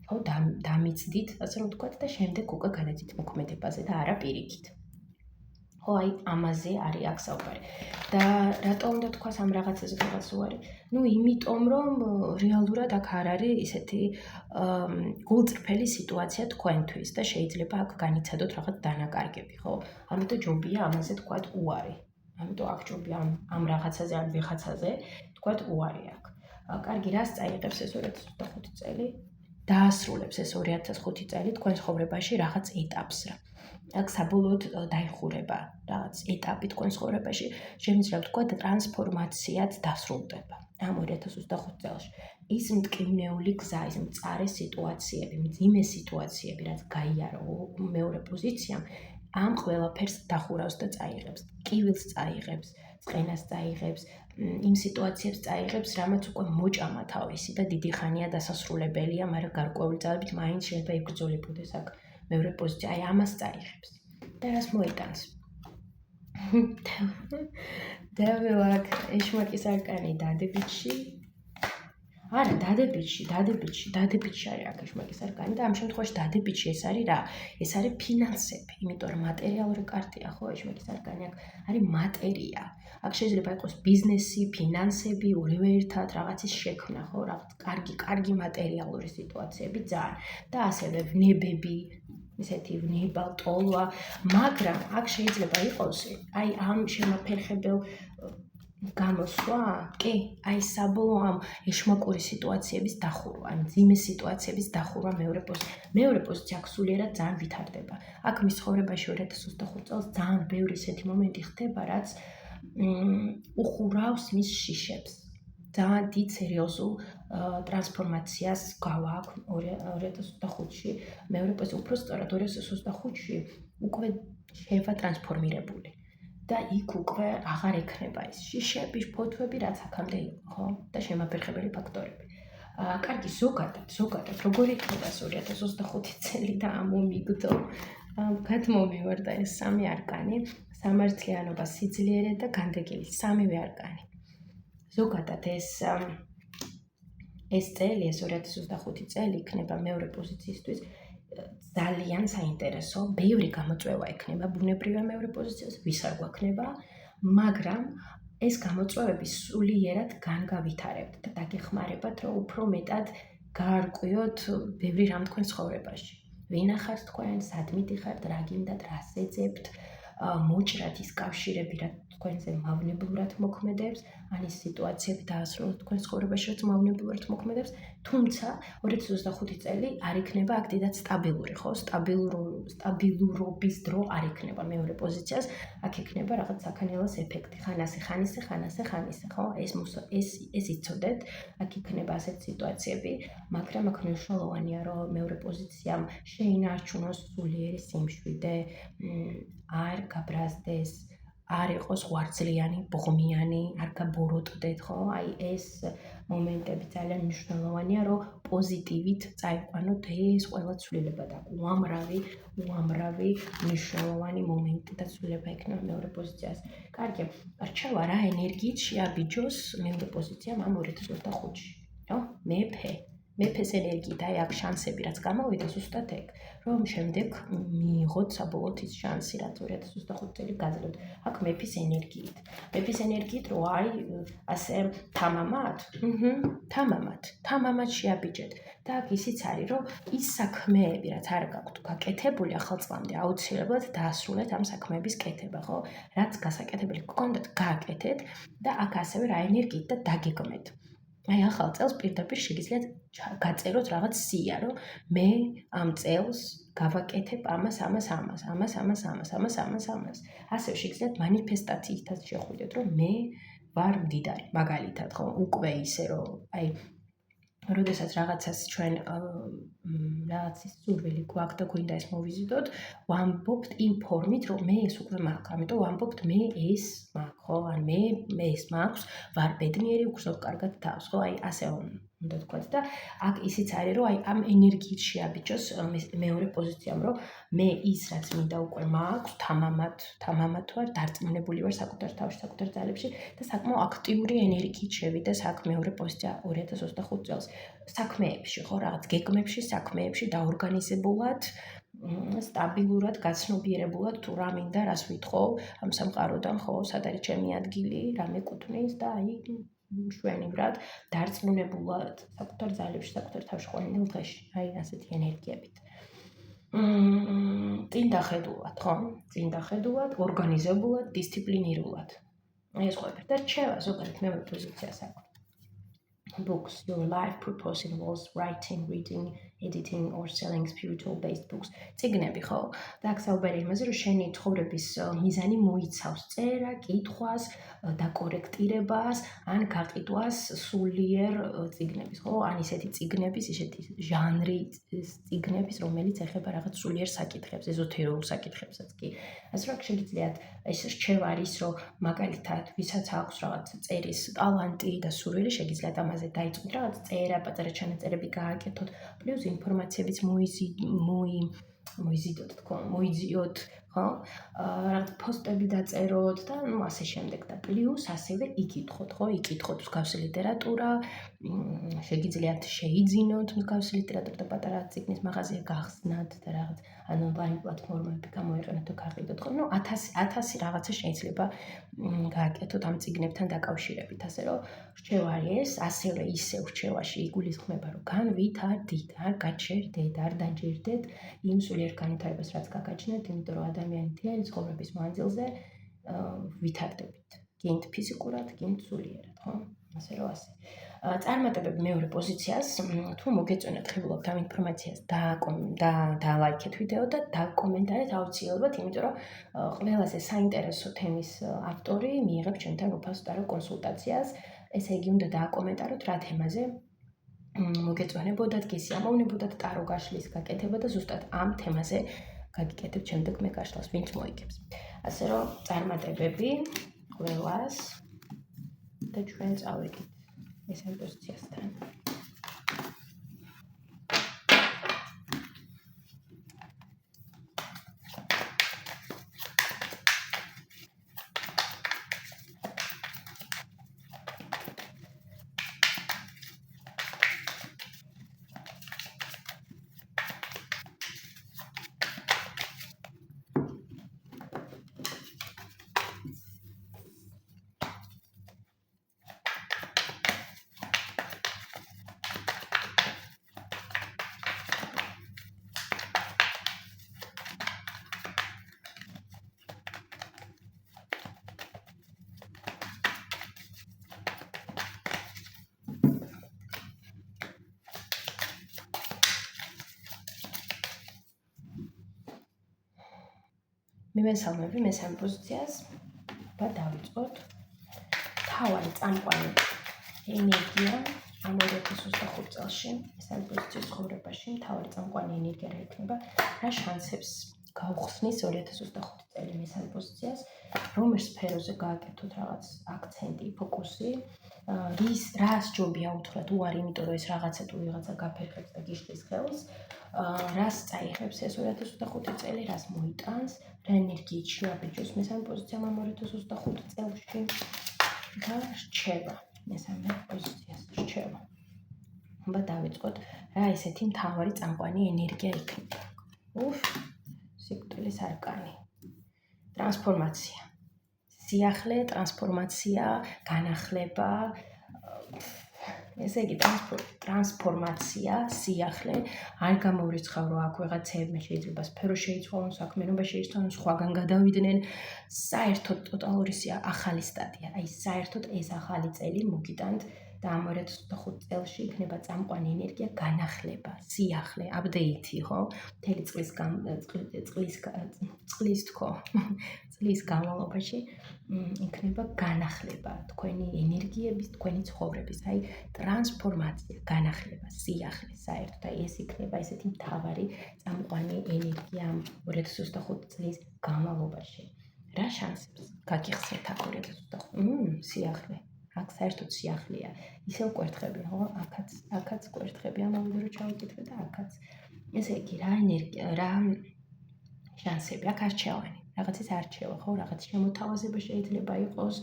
ხო, დამიცდით, ასე რომ ვთქვათ და შემდეგ უკვე გადაიდით მოქმედებაზე და არა პირიქით. ხო, აი ამაზე არის აქ საუბარი. და რატო უნდა თქვას ამ რაღაცაზე რაღაც უარი? ნუ იმიტომ რომ რეალურად აქ არ არის ისეთი გულწრფელი სიტუაცია თქვენთვის და შეიძლება აქ განიცადოთ რაღაც დანაკარგები, ხო? ამიტომ ჯობია ამაზე თქვათ უარი. ამიტომ აქ ჯობია ამ რაღაცაზე ან ვიღაცაზე თქვათ უარი აქ. კარგი, რას წაიღებს ეს 2025 წელი? დაასრულებს ეს 2005 წელი თქვენ ცხოვრებაში რაღაც ეტაპს რა. აქ საბოლოოდ დაიხურება რაღაც ეტაპი თქვენ ცხოვრებაში, შემიძლია ვთქვათ ტრანსფორმაციაც დასრულდება ამ 2025 წელს. ის მტკივნეული გზა, ის მწარე სიტუაციები, მძიმე სიტუაციები, რაც გაიარო მეორე პოზიციამ, ამ ყველაფერს დახურავს და წაიღებს. კივილს წაიღებს, წყენას წაიღებს, იმ სიტუაციებს წაიღებს, რამაც უკვე მოჭამა თავისი და დიდი ხანია დასასრულებელია, მაგრამ გარკვეული ძალებით მაინც შეიძლება იბრძოლებოდეს აქ მეორე პოზიცია, აი ამას წაიღებს. და რას მოიტანს? დევილაკ ეშმაკის არკანი დადებითში. არა, დადებითში არის აქ ეშმაკის არკანი და ამ შემთხვევაში დადებითში ეს არის რა? ეს არის ფინანსები, იმიტომ რომ მატერიალური კარტია, ხო, ეშმაკის არკანი აქ არის მატერია. აქ შეიძლება იყოს ბიზნესი, ფინანსები, ორივე ერთად, რაღაცის შექმნა, ხო, რაღაც კარგი მატერიალური სიტუაციები ძალიან და ასევე ვნებები, ისეთი ვნება, ტოლვა, მაგრამ აქ შეიძლება იყოს აი ამ შემაფერხებელ გამოსვლა, კი, აი საბოლოო ამ ეშმაკური სიტუაციების დახურვა, ამ მძიმე სიტუაციების დახურვა მეორე პოზიცია აქ სულიერად ძალიან ვითარდება. აქ მის ცხოვრებაში 2025 წელს ძალიან ბევრი ისეთი მომენტი ხდება, რაც უხურავს მის შიშებს. ძალიან დიდ სერიოზულ ტრანსფორმაციას გავაქვს 2025-ში, მეორე პოზიცია უფრო სწორად 2025-ში უკვე შევა ტრანსფორმირებული. და იქ უკვე აღარ ექნება ეს შიშები, ფოთვები, რაც აქამდე იყო, ხო? და შემაფერხებელი ფაქტორები. კარგი, ზოგადად, როგორი იქნება 2025 წელი და ამომიგდო? გადმომივარდა ეს სამი არკანი, სამართლიანობა, სიძლიერე და განდეგილი, სამივე არკანი. ზოგადად ეს წელი, ეს 2025 წელი იქნება მეორე პოზიციისთვის ძალიან საინტერესო, ბევრი გამოწვევა ექნება ბუნებრივია მეორე პოზიციას, ვის არ გვაქვს, მაგრამ ეს გამოწვევები სულიერად განგავითარებთ და დაგეხმარებათ, რომ უფრო მეტად გაარკვიოთ ბევრი რამ თქვენ ცხოვრებაში. ვინა ხართ თქვენ, სად მიდიხართ, რა გინდათ, რას ეძებთ, მოჭრათ ის კავშირები, რა თქვენზე მავნებლურად მოქმედებს, ან ის სიტუაციები დაასრულოთ თქვენ ცხოვრებაში, რაც მავნებლურად მოქმედებს, თუმცა 2025 წელი არ იქნება აქ დიდად სტაბილური, ხო? სტაბილურობის დრო არ იქნება მეორე პოზიციას, აქ იქნება რაღაც საქანელას ეფექტი, ხან ასე, ხან ისე, ხო? ეს იცოდეთ, აქ იქნება ასეთ სიტუაციები, მაგრამ აქ მნიშვნელოვანია, რომ მეორე პოზიციამ შეინარჩუნოს სულიერი სიმშვიდე, არ გაბრაზდეს, არ იყოს ღვიძლიანი, ბღმიანი, არ გაბოროტდეთ, ხო? აი ეს მომენტები ძალიან მნიშვნელოვანია, რომ პოზიტივით წაიყვანოთ ეს ყველა ცვლილება და უამრავი მნიშვნელოვანი მომენტი და ცვლილება იქნება მეორე პოზიციას. კარგი, რჩევა რა ენერგიით შეაბიჯოს მეორე პოზიციამ ამ 2025-ში, ხო? მეფეს ენერგიით, აი აქ შანსები რაც გამოვიდა ზუსტად ეგ, რომ შემდეგ მიიღოთ საბოლოოდ ის შანსი, რაც 2025 წელი გაძლევთ. აქ მეფის ენერგიით, რომ აი ასე თამამად შეაბიჯეთ. და აქ ისიც არის, რომ ის საქმეები, რაც არ გაქვთ გაკეთებული ახალ წლამდე, აუცილებლად დაასრულეთ ამ საქმეების კეთება, ხო? რაც გასაკეთებელი გქონდათ, გააკეთეთ და აქ ასევე რა ენერგიით და დაგეგმეთ. აი ახალ წელს პირდაპირ შეგიძლიათ გაწეროთ რაღაც სია, რომ მე ამ წელს გავაკეთებ ამას. ასევე შეგიძლიათ მანიფესტაციითაც შეხვიდეთ, რომ მე ვარ მდიდარი, მაგალითად, ხო, უკვე ისე რომ აი როდესაც რაღაცას ჩვენ რაღაცის სურვილი გვაქვს და გვინდა ეს მოვიზიდოთ, ვამბობთ იმ ფორმით, რომ მე ეს უკვე მაქვს, ამიტომ ვამბობთ მე ეს მაქვს, ხო, ან მე ეს მაქვს, ვარ ბედნიერი, უგზნობ კარგად თავს, ხო, აი ასე უნდა თქვათ და აქ ისიც არის, რომ აი ამ ენერგიით შეაბიჯოს მეორე პოზიციამ, რომ მე ის რაც მინდა უკვე მაქვს, თამამად ვარ, დარწმუნებული ვარ საკუთარ თავში, საკუთარ ძალებში და საკმაოდ აქტიური ენერგიით შევიდეს აქ მეორე პოზიცია 2025 წელს. საქმეებში, ხო, რაღაც გეგმებში, საქმეებში დაორგანიზებულად, სტაბილურად, გაცნობიერებულად თუ რა მინდა, რას ვითხოვ ამ სამყაროდან, ხო, სად არის ჩემი ადგილი, რა მეკუთვნის და აი მშვენივრად, დარწმუნებულად, საკუთარ ძალებში, საკუთარ თავში ყვანილ დღეში, აი ასეთი ენერგიებით. წინ დახედულად, ხო? წინ დახედულად, ორგანიზებულად, დისციპლინირულად. ეს ყველაფერი და რჩევა ზოგადად მეორე პოზიციას აქვს. Books. Your life purpose involves writing, reading, editing or selling spiritual-based books. წიგნები, ხო? და აქ საუბარია იმაზე, რომ შენი ცხოვრების მიზანი მოიცავს წერა, კითხვას, დაკორექტირებას, ან გაყიდვას სულიერ წიგნების, ხო? ან ისეთი წიგნების, ისეთი ჟანრის წიგნების, რომელიც ეხება რაღაც სულიერ საკითხებს, ეზოთერიულ საკითხებსაც კი. ასე რომ შეგიძლიათ ეს რჩევა არის, რომ მაგალითად, ვისაც აქვს რაღაც წერის ტალანტი და სურვილი, შეგიძლიათ ამაზე დაიწყოთ რაღაც წერა, პატარა ჩანაწერები გააკეთოთ, პლუს ინფორმაციებიც მოიზიდოთ, თქო, მოიძიოთ, ხო? რაღაც პოსტები დაწეროთ და ნუ ასე შემდეგ და პლუს ასევე იკითხოთ, ხო? იკითხოთ მსგავსი ლიტერატურა, შეგიძლიათ შეიძინოთ მსგავსი ლიტერატურა და პატარა წიგნის მაღაზია გახსნათ და რაღაც ან ონლაინ პლატფორმები გამოიყენოთ და გაყიდოთ, ხო? ნუ 1000 რაღაცა შეიძლება გააკეთოთ ამ წიგნებთან დაკავშირებით, ასე რომ რჩევა არის, ასევე ისევ რჩევაში იგულისხმება, რომ გან ვითარდით, არ გაჩერდეთ, არ დაჯერდეთ იმ სულიერ განვითარებას, რაც გაგაჩნიათ, იმიტომ რომ ადამიანი მთელი ცხოვრების მანძილზე ვითარდებით. გინდ ფიზიკურად, გინდ სულიერად, ხო? ასე რომ ასე. წარმატებები მეორე პოზიციას, თუ მოგეწონათ ხილულობთ ამ ინფორმაციას, დალაიქეთ ვიდეო და დაკომენტარეთ აუცილებლად, იმიტომ რომ ყველაზე საინტერესო თემის ავტორი მიიღებს ჩემთან უფასო კონსულტაციას. ესე იგი, უნდა დააკომენტაროთ რა თემაზე მოგეწონებოდათ, გესიამოვნებოდათ ტარო გაშლის გაკეთება და ზუსტად ამ თემაზე გაგიკეთებთ შემდეგ მე გაშლას, ვინც მოიგებს. ასე რომ წარმატებები ყველას და ჩვენ წავედით ეს პოზიციასთან. მივესალმები მესამე პოზიციას და დავიწყოთ. თავარი წამყვანი ენერგია ამ 2025 წელში, მესამე პოზიციის ცხოვრებაში, თავარი წამყვანი ენერგია რა იქნება, რა შანსებს გაუხსნის 2025 წელი მესამე პოზიციას, რომელ სფეროზე გააკეთოთ რაღაც აქცენტი, ფოკუსი, რას ჯობია უთხრათ უარი, იმიტომ რომ ეს რაღაცა თუ ვიღაცა გაფერხებს და გიშლის ხელს, რას წაიღებს ეს 2025 წელი, რას მოიტანს, რა ენერგიით შეაბიჯოს მესამე პოზიციამ ამ 2025 წელში და რჩევა მესამე პოზიციას რჩევა. უნდა დავიწყოთ რა ესეთი მთავარი წამყვანი ენერგია იქნება. სიკვდილის არკანი. ტრანსფორმაცია. სიახლე, ტრანსფორმაცია, განახლება, ესე იგი ტრანსფორმაცია, სიახლე, არ გამოვრიცხავ, რომ აქ ვიღაცებმა შეიძლება სფერო შეიცვალონ, საქმიანობა შეიცვალონ, სხვაგან გადავიდნენ, საერთოდ ტოტალური ახალი სტადია. აი საერთოდ ეს ახალი წელი მოგიტანთ და ამ 2025 წელში იქნება წამყვანი ენერგია განახლება, სიახლე, აპდეითი, ხო? მთელი წლის განმავლობაში იქნება განახლება თქვენი ენერგიების, თქვენი ცხოვრების, აი ტრანსფორმაცია, განახლება, სიახლე, საერთოდ აი ეს იქნება ესეთი მთავარი წამყვანი ენერგია 2025 წლის განმავლობაში. რა შანსებს გაგიხსნით აქ 2025? სიახლე. აქ საერთოდ სიახლეა. ისევ კვერთხები, ხო? აქაც კვერთხები ამოვიდა რომ ჩავიკითხე და აქაც. ესე იგი, რა ენერგია, რა შანსები აქ არჩევანი. რაღაცის არჩევა, ხო? რაღაც შემოთავაზება შეიძლება იყოს,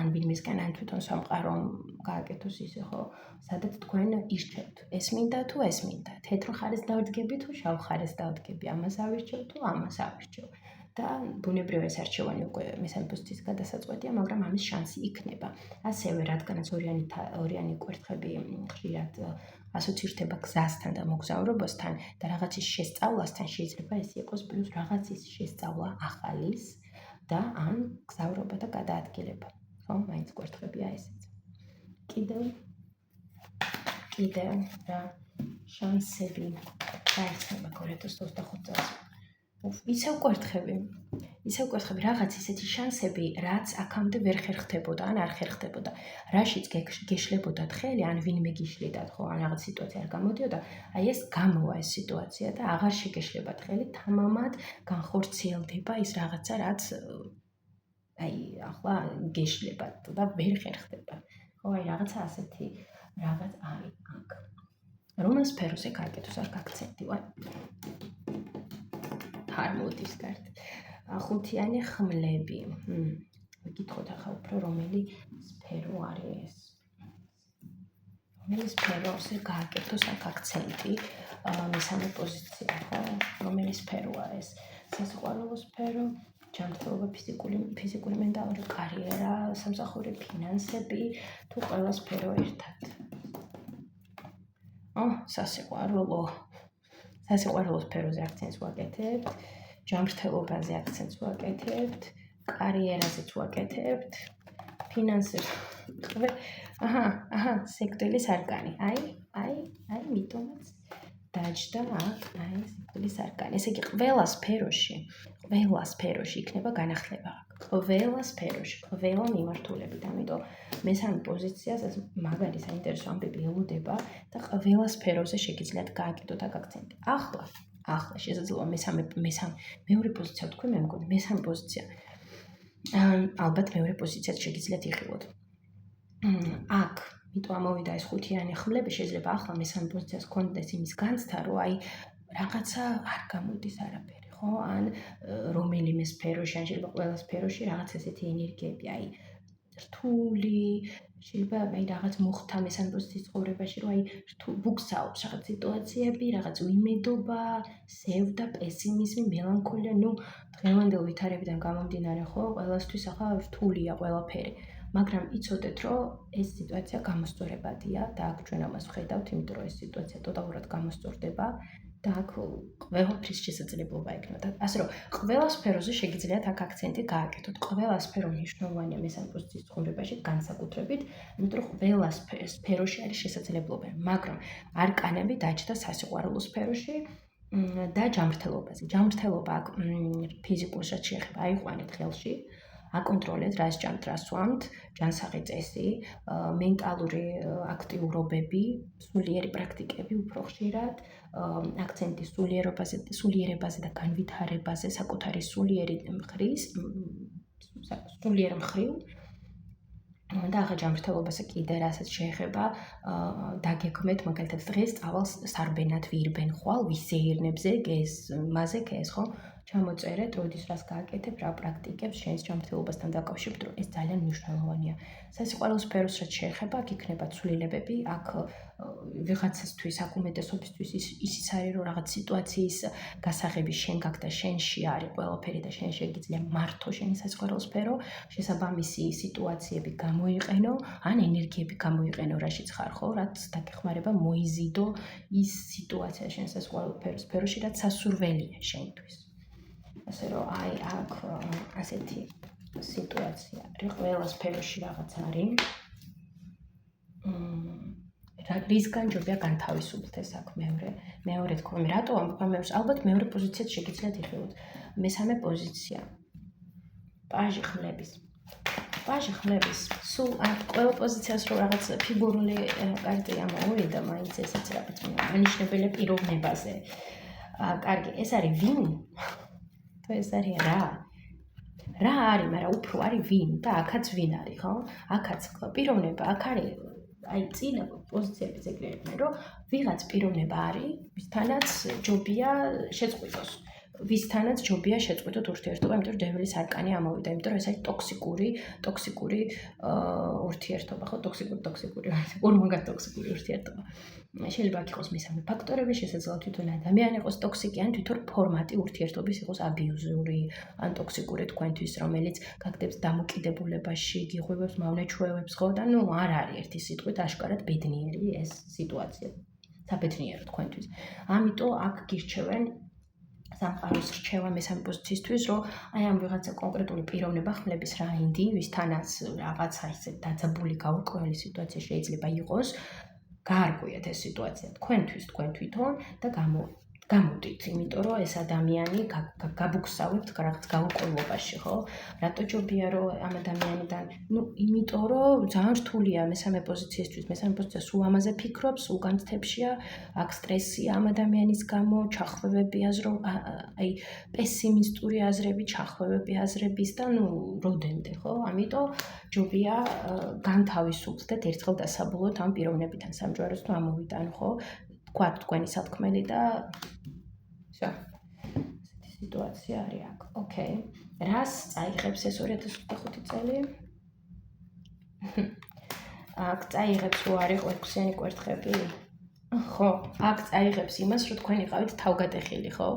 ან ვინმესგან ან თვითონ სამყარომ გააკეთოს ისე, ხო? სადაც თქვენ ირჩევთ. ეს მინდა თუ ეს მინდა. თეთრ ხარეს დავდგები თუ შავ ხარეს დავდგები. ამას ავირჩევ თუ ამას ავირჩევ. და ბუნებრივი ეს არჩევანი უკვე მესამე პოზიციის გადასაწყვეტია, მაგრამ ამის შანსი იქნება. ასევე, რადგანაც ორიანი კვერთხები ხშირად ასოცირდება გზასთან და მოგზაურობასთან და რაღაცის შესწავლასთან, შეიძლება ეს იყოს პლუს რაღაცის შესწავლა ახალის და ან გზავრობა და გადაადგილება. ხო, მაინც კვერთხებია ესეც. კიდევ რა შანსები გაიხსნება 2025 წელს. ისევ კვერთხები, რაღაც ისეთი შანსები, რაც აქამდე ვერ ხერხდებოდა, ან არ ხერხდებოდა. რაშიც გეშლებოდათ ხელი, ან ვინმე გიშლიდათ, ხო, ან რაღაც სიტუაცია არ გამოდიოდა, აი ეს გამოვა ეს სიტუაცია და აღარ შეგეშლებათ ხელი, თამამად განხორციელდება ის რაღაცა, რაც აი ახლა გეშლებათ და ვერ ხერხდება. ხო, აი რაღაცა ასეთი რაღაც არის აქ. რომელ სფეროზე გააკეთოს აქ აქცენტი, ვარ? ჰარმოდის გარეთ. ხუთიანი ხმლები. ვიკითხოთ ახლა უფრო რომელი სფერო არის. რომელი სფეროზე გააკეთოს აქ აქცენტი? მესამე პოზიცია, ხო? რომელი სფეროა ეს? სასიყვარულო სფერო, ჯანმრთელობა, ფიზიკური, მენტალური, კარიერა, სამსახური, ფინანსები, თუ ყველა სფერო ერთად. სასიყვარულო სფეროზე აქცენტს ვაკეთებთ, ჯანმრთელობაზე აქცენტს ვაკეთებთ, კარიერაზეც ვაკეთებთ, ფინანსებზე. სიკვდილის არკანი. აი, მიტომაც დაჯდა აქ, აი, სიკვდილის არკანი. ესე იგი, ყველა სფეროში იქნება განახლება. ყველა სფეროში, ყველა მიმართულებით. ამიტომ მესამე პოზიციას ეს მაგარი საინტერესო ამბები ელოდება და ყველა სფეროზე შეგიძლიათ გააკეთოთ აქ აქცენტი. ახლა შესაძლოა მეორე პოზიცია თქვი, მე მგონი, მესამე პოზიცია. ალბათ მეორე პოზიციაც შეგიძლიათ იხილოთ. აქ, იმიტომ ამოვიდა ეს ხუთიანი ხმლები, შეიძლება ახლა მესამე პოზიციას გქონდეს იმის განცდა, რომ აი რაღაცა არ გამოდის არაფერი, ხო? ან რომელიმე სფეროში, ან შეიძლება ყველა სფეროში რაღაც ესეთი ენერგიები, აი რთული, შეიძლება აი რაღაც მოხდა მესამე პოზიციის ცხოვრებაში, რომ აი ვუგზაობს რაღაც სიტუაციები, რაღაც უიმედობა, სევდა, პესიმიზმი, მელანქოლია, დღევანდელ ვითარებიდან გამომდინარე, ხო, ყველასთვის ახლა რთულია ყველაფერი. მაგრამ იცოდეთ, რომ ეს სიტუაცია გამოსწორებადია და აქ ჩვენ ამას ვხედავთ, იმიტომ რომ ეს სიტუაცია ტოტალურად გამოსწორდება და აქ ყველაფრის შესაძლებლობა ექნება. ასე რომ, ყველა სფეროზე შეგიძლიათ აქ აქცენტი გააკეთოთ. ყველა სფერო მნიშვნელოვანია მესამე პოზიციის ცხოვრებაში განსაკუთრებით, იმიტომ რომ ყველა სფეროში არის შესაძლებლობა, მაგრამ არკანები დაჯდა სასიყვარულო სფეროში და ჯანმრთელობაზე. ჯანმრთელობა აქ ფიზიკურსაც შეეხება, აიყვანეთ ხელში. აკონტროლეთ, რას ჭამთ, რას სვამთ, ჯანსაღი წესი, მენტალური აქტიურობები, სულიერი პრაქტიკები უფრო ხშირად, აქცენტი სულიერებაზე და განვითარებაზე, საკუთარი სულიერ მხრივ. და ახლა ჯანმრთელობაზე კიდე რასაც შეეხება, დაგექმეთ, მაგალითად დღეს წავალ სარბენად ვირბენ ხვალ, ვისეირნებზე, მაზე ქეს, ხო? ჩამოწერეთ, როდის რას გააკეთებ, რა პრაქტიკებს შენს ჯანმრთელობასთან დაკავშირებით, რომ ეს ძალიან მნიშვნელოვანია. სასიყვარულო სფეროს რაც შეეხება, აქ იქნება ცვლილებები, აქ ვიღაცასთვის, აქ უმეტესობისთვის ისიც არის, რომ რაღაც სიტუაციის გასაღები შენ გაქვს და შენში არის ყველაფერი და შენ შეგიძლია მართო შენი სასიყვარულო სფერო, შესაბამისი სიტუაციები გამოიყენო, ან ენერგიები გამოიყენო, რაშიც ხარ, ხო, რაც დაგეხმარება მოიზიდო ის სიტუაცია შენ სასიყვარულო სფეროში, რაც სასურველია შენთვის. ასე რომ აი აქ ასეთი სიტუაცია არის, ყველა სფეროში რაღაც არის. რისგან ჯობია განთავისუფლდე საქმე მეორე თქმა რატო ამბობ ამერს ალბათ მეორე პოზიციაც შეგიძლიათ იხილოთ მესამე პოზიცია პაჟი ხმლების სულ ყველა პოზიციას რო რაღაც ფიგურული კარტია მოვიდა მაინც ესეც რაღაც ანიშნებელია პიროვნებაზე კარგი ეს არის ვინ თუ ეს არის რა არის მაგრამ უფრო არის ვინ და აქაც ვინ არის ხო აქაც პიროვნება აქ არის აი წინა პოზიციების ეგრეებია რომ ვიღაც პიროვნება არის ვისთანაც ჯობია შეწყვიტოს ვისთანაც ჯობია შეწყვიტოთ ურთიერთობა იმიტომ რომ დევილის არკანი ამოვიდა იმიტომ რომ ეს არის ტოქსიკური ურთიერთობა ხო ტოქსიკური ორმაგად ტოქსიკური ურთიერთობა შეიძლება აქ იყოს მესამე ფაქტორები შესაძლოა თვითონ ადამიანი იყოს ტოქსიკი ან თვითონ ფორმატი ურთიერთობის იყოს აბიუზური ან ტოქსიკური თქვენთვის რომელიც გაგდებს დამოკიდებულებაში გიღვივებს მავნეჩვევებს ხო და ნუ არ არის ერთი სიტყვით აშკარად ბედნიერი ეს სიტუაცია საბედნიერო თქვენთვის ამიტომ აქ გირჩევენ სამყაროს რჩევა მესამე პოზიციისთვის, რომ აი ამ ვიღაცა კონკრეტული პიროვნება ხმლების რა ინდივისთანაც რაღაცა ისე დაძაბული გაურკვეველი სიტუაცია შეიძლება იყოს, გაარკვიეთ ეს სიტუაცია თქვენთვის, თქვენ თვითონ და გამოდით, იმიტომ რომ ეს ადამიანი გაბუქსავებთ რაღაც გაურკვევლობაში, ხო? რატო ჯობია რომ ამ ადამიანიდან, ნუ იმიტომ რომ ძალიან რთულია მესამე პოზიციისთვის, მესამე პოზიცია სულ ამაზე ფიქრობს, სულ განცდებშია, აქ სტრესია ამ ადამიანის გამო, ჩახვევები აი პესიმისტური აზრები, ჩახვევები აზრების და ნუ როდემდე, ხო? ამიტომ ჯობია განთავისუფლდეთ ერთხელ და საბოლოოდ ამ პიროვნებიდან სამჯვაროს თუ ამოვიდან, ხო? თქვათ თქვენი სათქმელი და всё. ესეთი სიტუაცია არის აქ. ოკეი. რას წაიღებს ეს 2025 წელი? აქ წაიღებს რო არის ყვექვსიანი კვერთხები? ხო, აქ წაიღებს იმას, რომ თქვენ იყავით თავგადეხილი, ხო?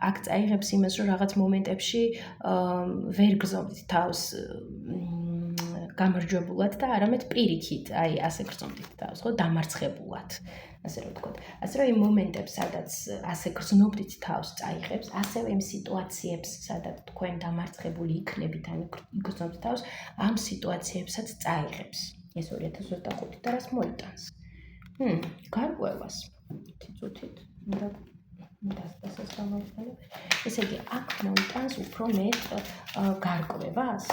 აქ წაიღებს იმას, რომ რაღაც მომენტებში ვერ გრძნობთ თავს გამარჯვებულად და არამედ პირიქით, აი ასე გრძნობთ თავს, ხო, დამარცხებულად. ასე რომ ვთქვათ. ასე რომ იმ მომენტებს, სადაც ასე გრძნობთ თავს, წაიღებს, ასევე იმ სიტუაციებს, სადაც თქვენ დამარცხებული იქნებით, ან გრძნობთ თავს, ამ სიტუაციებსაც წაიღებს. ეს 2025 და რას მოიტანს? გარკვევას. თითოთით. დასწრებას გამოვიყენებ. ესე იგი, აქ მოიტანს უფრო მეტ გარკვევას.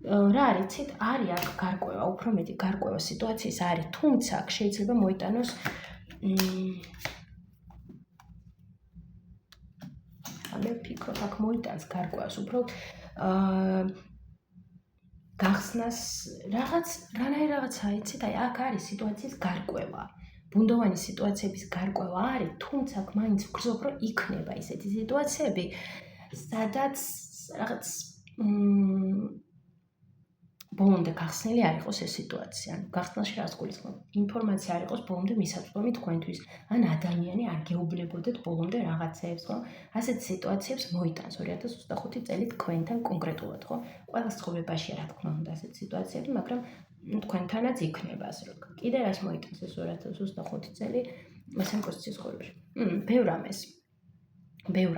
რა არის, ცით არის აქ გარკვევა, უფრო მეტი გარკვევა სიტუაციის არის, თუმცა აქ შეიძლება მოიტანოს მე ვფიქრობ, აქ მოიტანს გარკვევას, უფრო გახსნას რაღაცა იცით, აი აქ არის სიტუაციის გარკვევა. ბუნდოვანი სიტუაციების გარკვევა არის, თუმცა აქ მაინც ვგრძნობ, რომ იქნება ისეთი სიტუაციები, სადაც რაღაც ბოლომდე გახსნილი არ იყოს ეს სიტუაცია. გახსნაში რას გულისხმობ? ინფორმაცია არ იყოს ბოლომდე მისაწვდომი თქვენთვის. ან ადამიანი არ გეუბნებოდეთ ბოლომდე რაღაცეებს, ხო? ასეთ სიტუაციებს მოიტანს 2025 წელი თქვენთან კონკრეტულად, ხო? ყველა ცხოვრებაშია რა თქმა უნდა ასეთ სიტუაციები, მაგრამ თქვენთანაც იქნება ასე რომ. კიდე რას მოიტანს ეს 2025 წელი მესამე პოზიციის ცხოვრებაში? ბევრ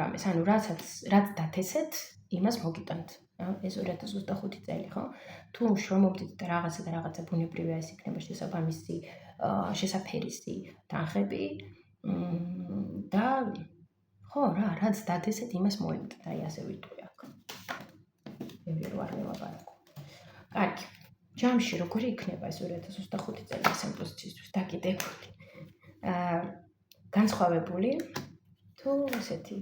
ამეს, ანუ რაც დათესეთ, იმას მოგიტანთ. ეს 2025 წელი, ხო? თუ შრომობდით და რაღაცა ბუნებრივია ეს იქნება შესაფერისი თანხები და ხო, რაც დათესეთ, იმას მოიმტნით, აი ასე ვიტყვი აქ. ბევრი რო არ მელაპარაკო. კარგი. ჯამში როგორი იქნება ეს 2025 წელი მესამე პოზიციისთვის დაკიდებული? განსხვავებული თუ ესეთი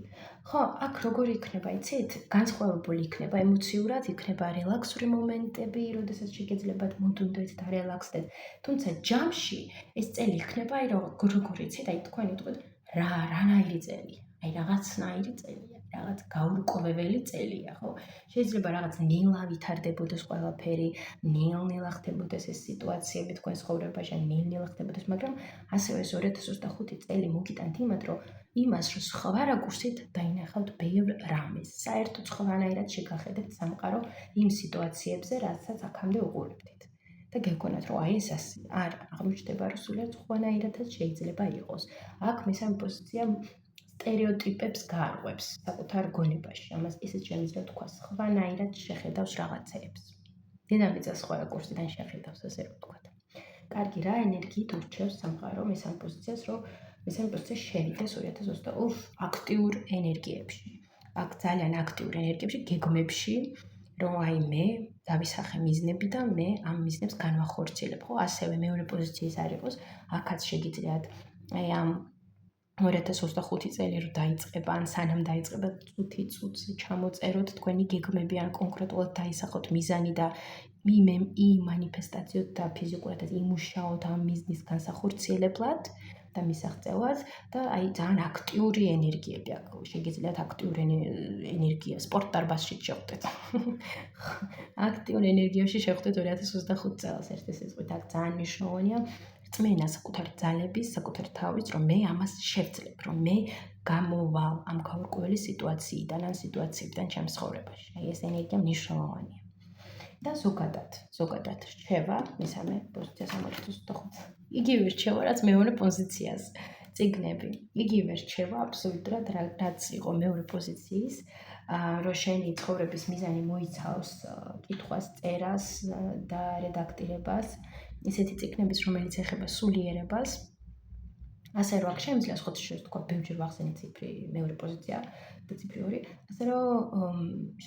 ხო, აქ როგორი იქნება, იცით? განსხვავებული იქნება ემოციურად, იქნება რელაქსური მომენტები, როდესაც შეგეძლებათ მოდუნდეთ და რელაქსდეთ. თუმცა ჯამში ეს წელი იქნება, აი როგორი იცით, აი თქვენ იტყვით, რანაირი წელი? აი რაღაცნაირი წელია, რაღაც გაურკვეველი წელია, ხო? შეიძლება რაღაც ნელა ვითარდებოდეს ყველაფერი, ნელ-ნელა ხდებოდეს ეს სიტუაციები თქვენ ცხოვრებაში, ნელ-ნელა ხდებოდეს, მაგრამ ასევე ეს 2025 წელი მოგიტანთ იმას, რომ სხვა რაკურსით დაინახავთ ბევრ რამეს. საერთოდ სხვანაირად შეგახედებთ სამყარო იმ სიტუაციებზე, რასაც აქამდე უყურებდით. და გეგონათ, რომ აი ეს არ აღმოჩნდება, რომ სულად სხვანაირადაც შეიძლება იყოს. აქ მესამე პოზიცია სტერეოტიპებს გაარღვევს საკუთარ გონებაში. ამას ისიც შემიძლია თქვა, სხვანაირად შეხედავს რაღაცეებს. დინამიკას სხვა კურსიდან შეხედავს, ასე რომ ვთქვათ. კარგი, რა ენერგიით ურჩევს სამყარო მესამე პოზიციას, რომ მესამე პოზიცია შევიდეს 2020 აქტიურ ენერგიებში. ძალიან აქტიურ ენერგიებში, გეგმებში, რომ აი მე დავისახე მიზნები და მე ამ მიზნებს განვახორციელებ, ხო? ასევე მეორე პოზიციის არ იყოს, აქაც შეგიძლიათ აი ამ 2025 წელი რომ დაიწყება, ან სანამ დაიწყება წუთი ჩამოწეროთ თქვენი გეგმები, ან კონკრეტულად დაისახოთ მიზანი და მანიფესტაციოთ და ფიზიკურად იმუშაოთ ამ მიზნის განსახორციელებლად და მისაღწევად და აი ძალიან აქტიური ენერგიები აქვს. შეგიძლიათ აქტიურ ენერგია სპორტ დარბაზში შეხვდეთ. აქტიურ ენერგიაში შეხვდეთ 2025 წელს ერთი სიტყვით, აქ ძალიან მნიშვნელოვანია რწმენა საკუთარ ძალების, საკუთარ თავის, რომ მე ამას შევძლებ, რომ მე გამოვალ ამ გაურკვეველი სიტუაციიდან ან სიტუაციებიდან ჩემს ცხოვრებაში. აი ეს ენერგია მნიშვნელოვანია. და ზოგადად რჩევა მესამე პოზიციას 2025. იგივე რჩევა, რაც მეორე პოზიციას. წიგნები. იგივე რჩევა აბსოლუტურად რაც იყო მეორე პოზიციის, რომ შენი ცხოვრების მიზანი მოიცავს კითხვას, წერას და რედაქტირებას, ისეთი წიგნების, რომელიც ეხება სულიერებას. ასე რომ აქ შემიძლია სხვათა თქვა ბევრჯერ ვახსენე ციფრი მეორე პოზიცია და ციფრი 2, ასე რომ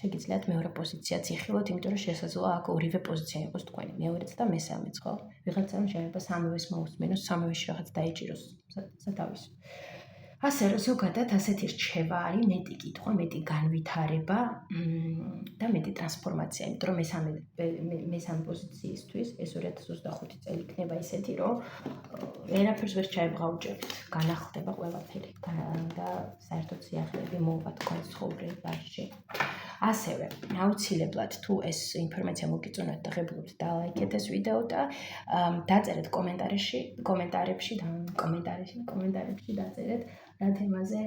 შეგიძლიათ მეორე პოზიციაც იხილოთ, იმიტომ რომ შესაძლოა აქ ორივე პოზიცია იყოს თქვენი, მეორეც და მესამეც, ხო? ვიღაცამ შეიძლება სამივეს მოусმენოს, სამივეში რაღაც დაიჭიროს სათავის. ასე რომ ზოგადად ასეთი რჩევა არის, მეტი კითხვა, მეტი განვითარება და მეტი ტრანსფორმაცია, იმიტომ რომ მესამე პოზიციისთვის ეს 2025 წელი იქნება ისეთი, რომ ვერაფერს ვერ ჩაებღაუჭებთ, განახლდება ყველაფერი და საერთოდ სიახლეები მოვა თქვენს ცხოვრებაში. ასევე, აუცილებლად თუ ეს ინფორმაცია მოგიწონათ და ღებულობთ, დალაიქეთ ეს ვიდეო და დაწერეთ კომენტარებში დაწერეთ რა თემაზე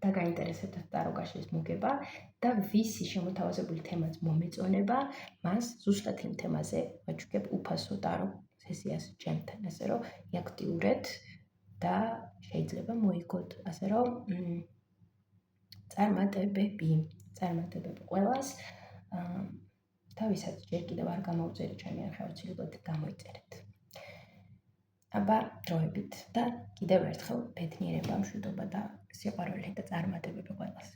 დაგაინტერესებთ და რო გაშლის მოგება და ვისი შემოთავაზებული თემაც მომეწონება, მას ზუსტად იმ თემაზე ვაჩვენებ უფასო დარო სესიას ჩემთან, ასე რომ იაქტიურეთ და შეიძლება მოიგოთ, ასე რომ წარმატებები ყველას. თავისაც ჯერ კიდევ არ გამოვწერეთ ჩემი არხი, აუცილებლად გამოიწერეთ. აბა დროებით და კიდევ ერთხელ ბედნიერება, მშვიდობა და სიყვარული და წარმატებები ყველას.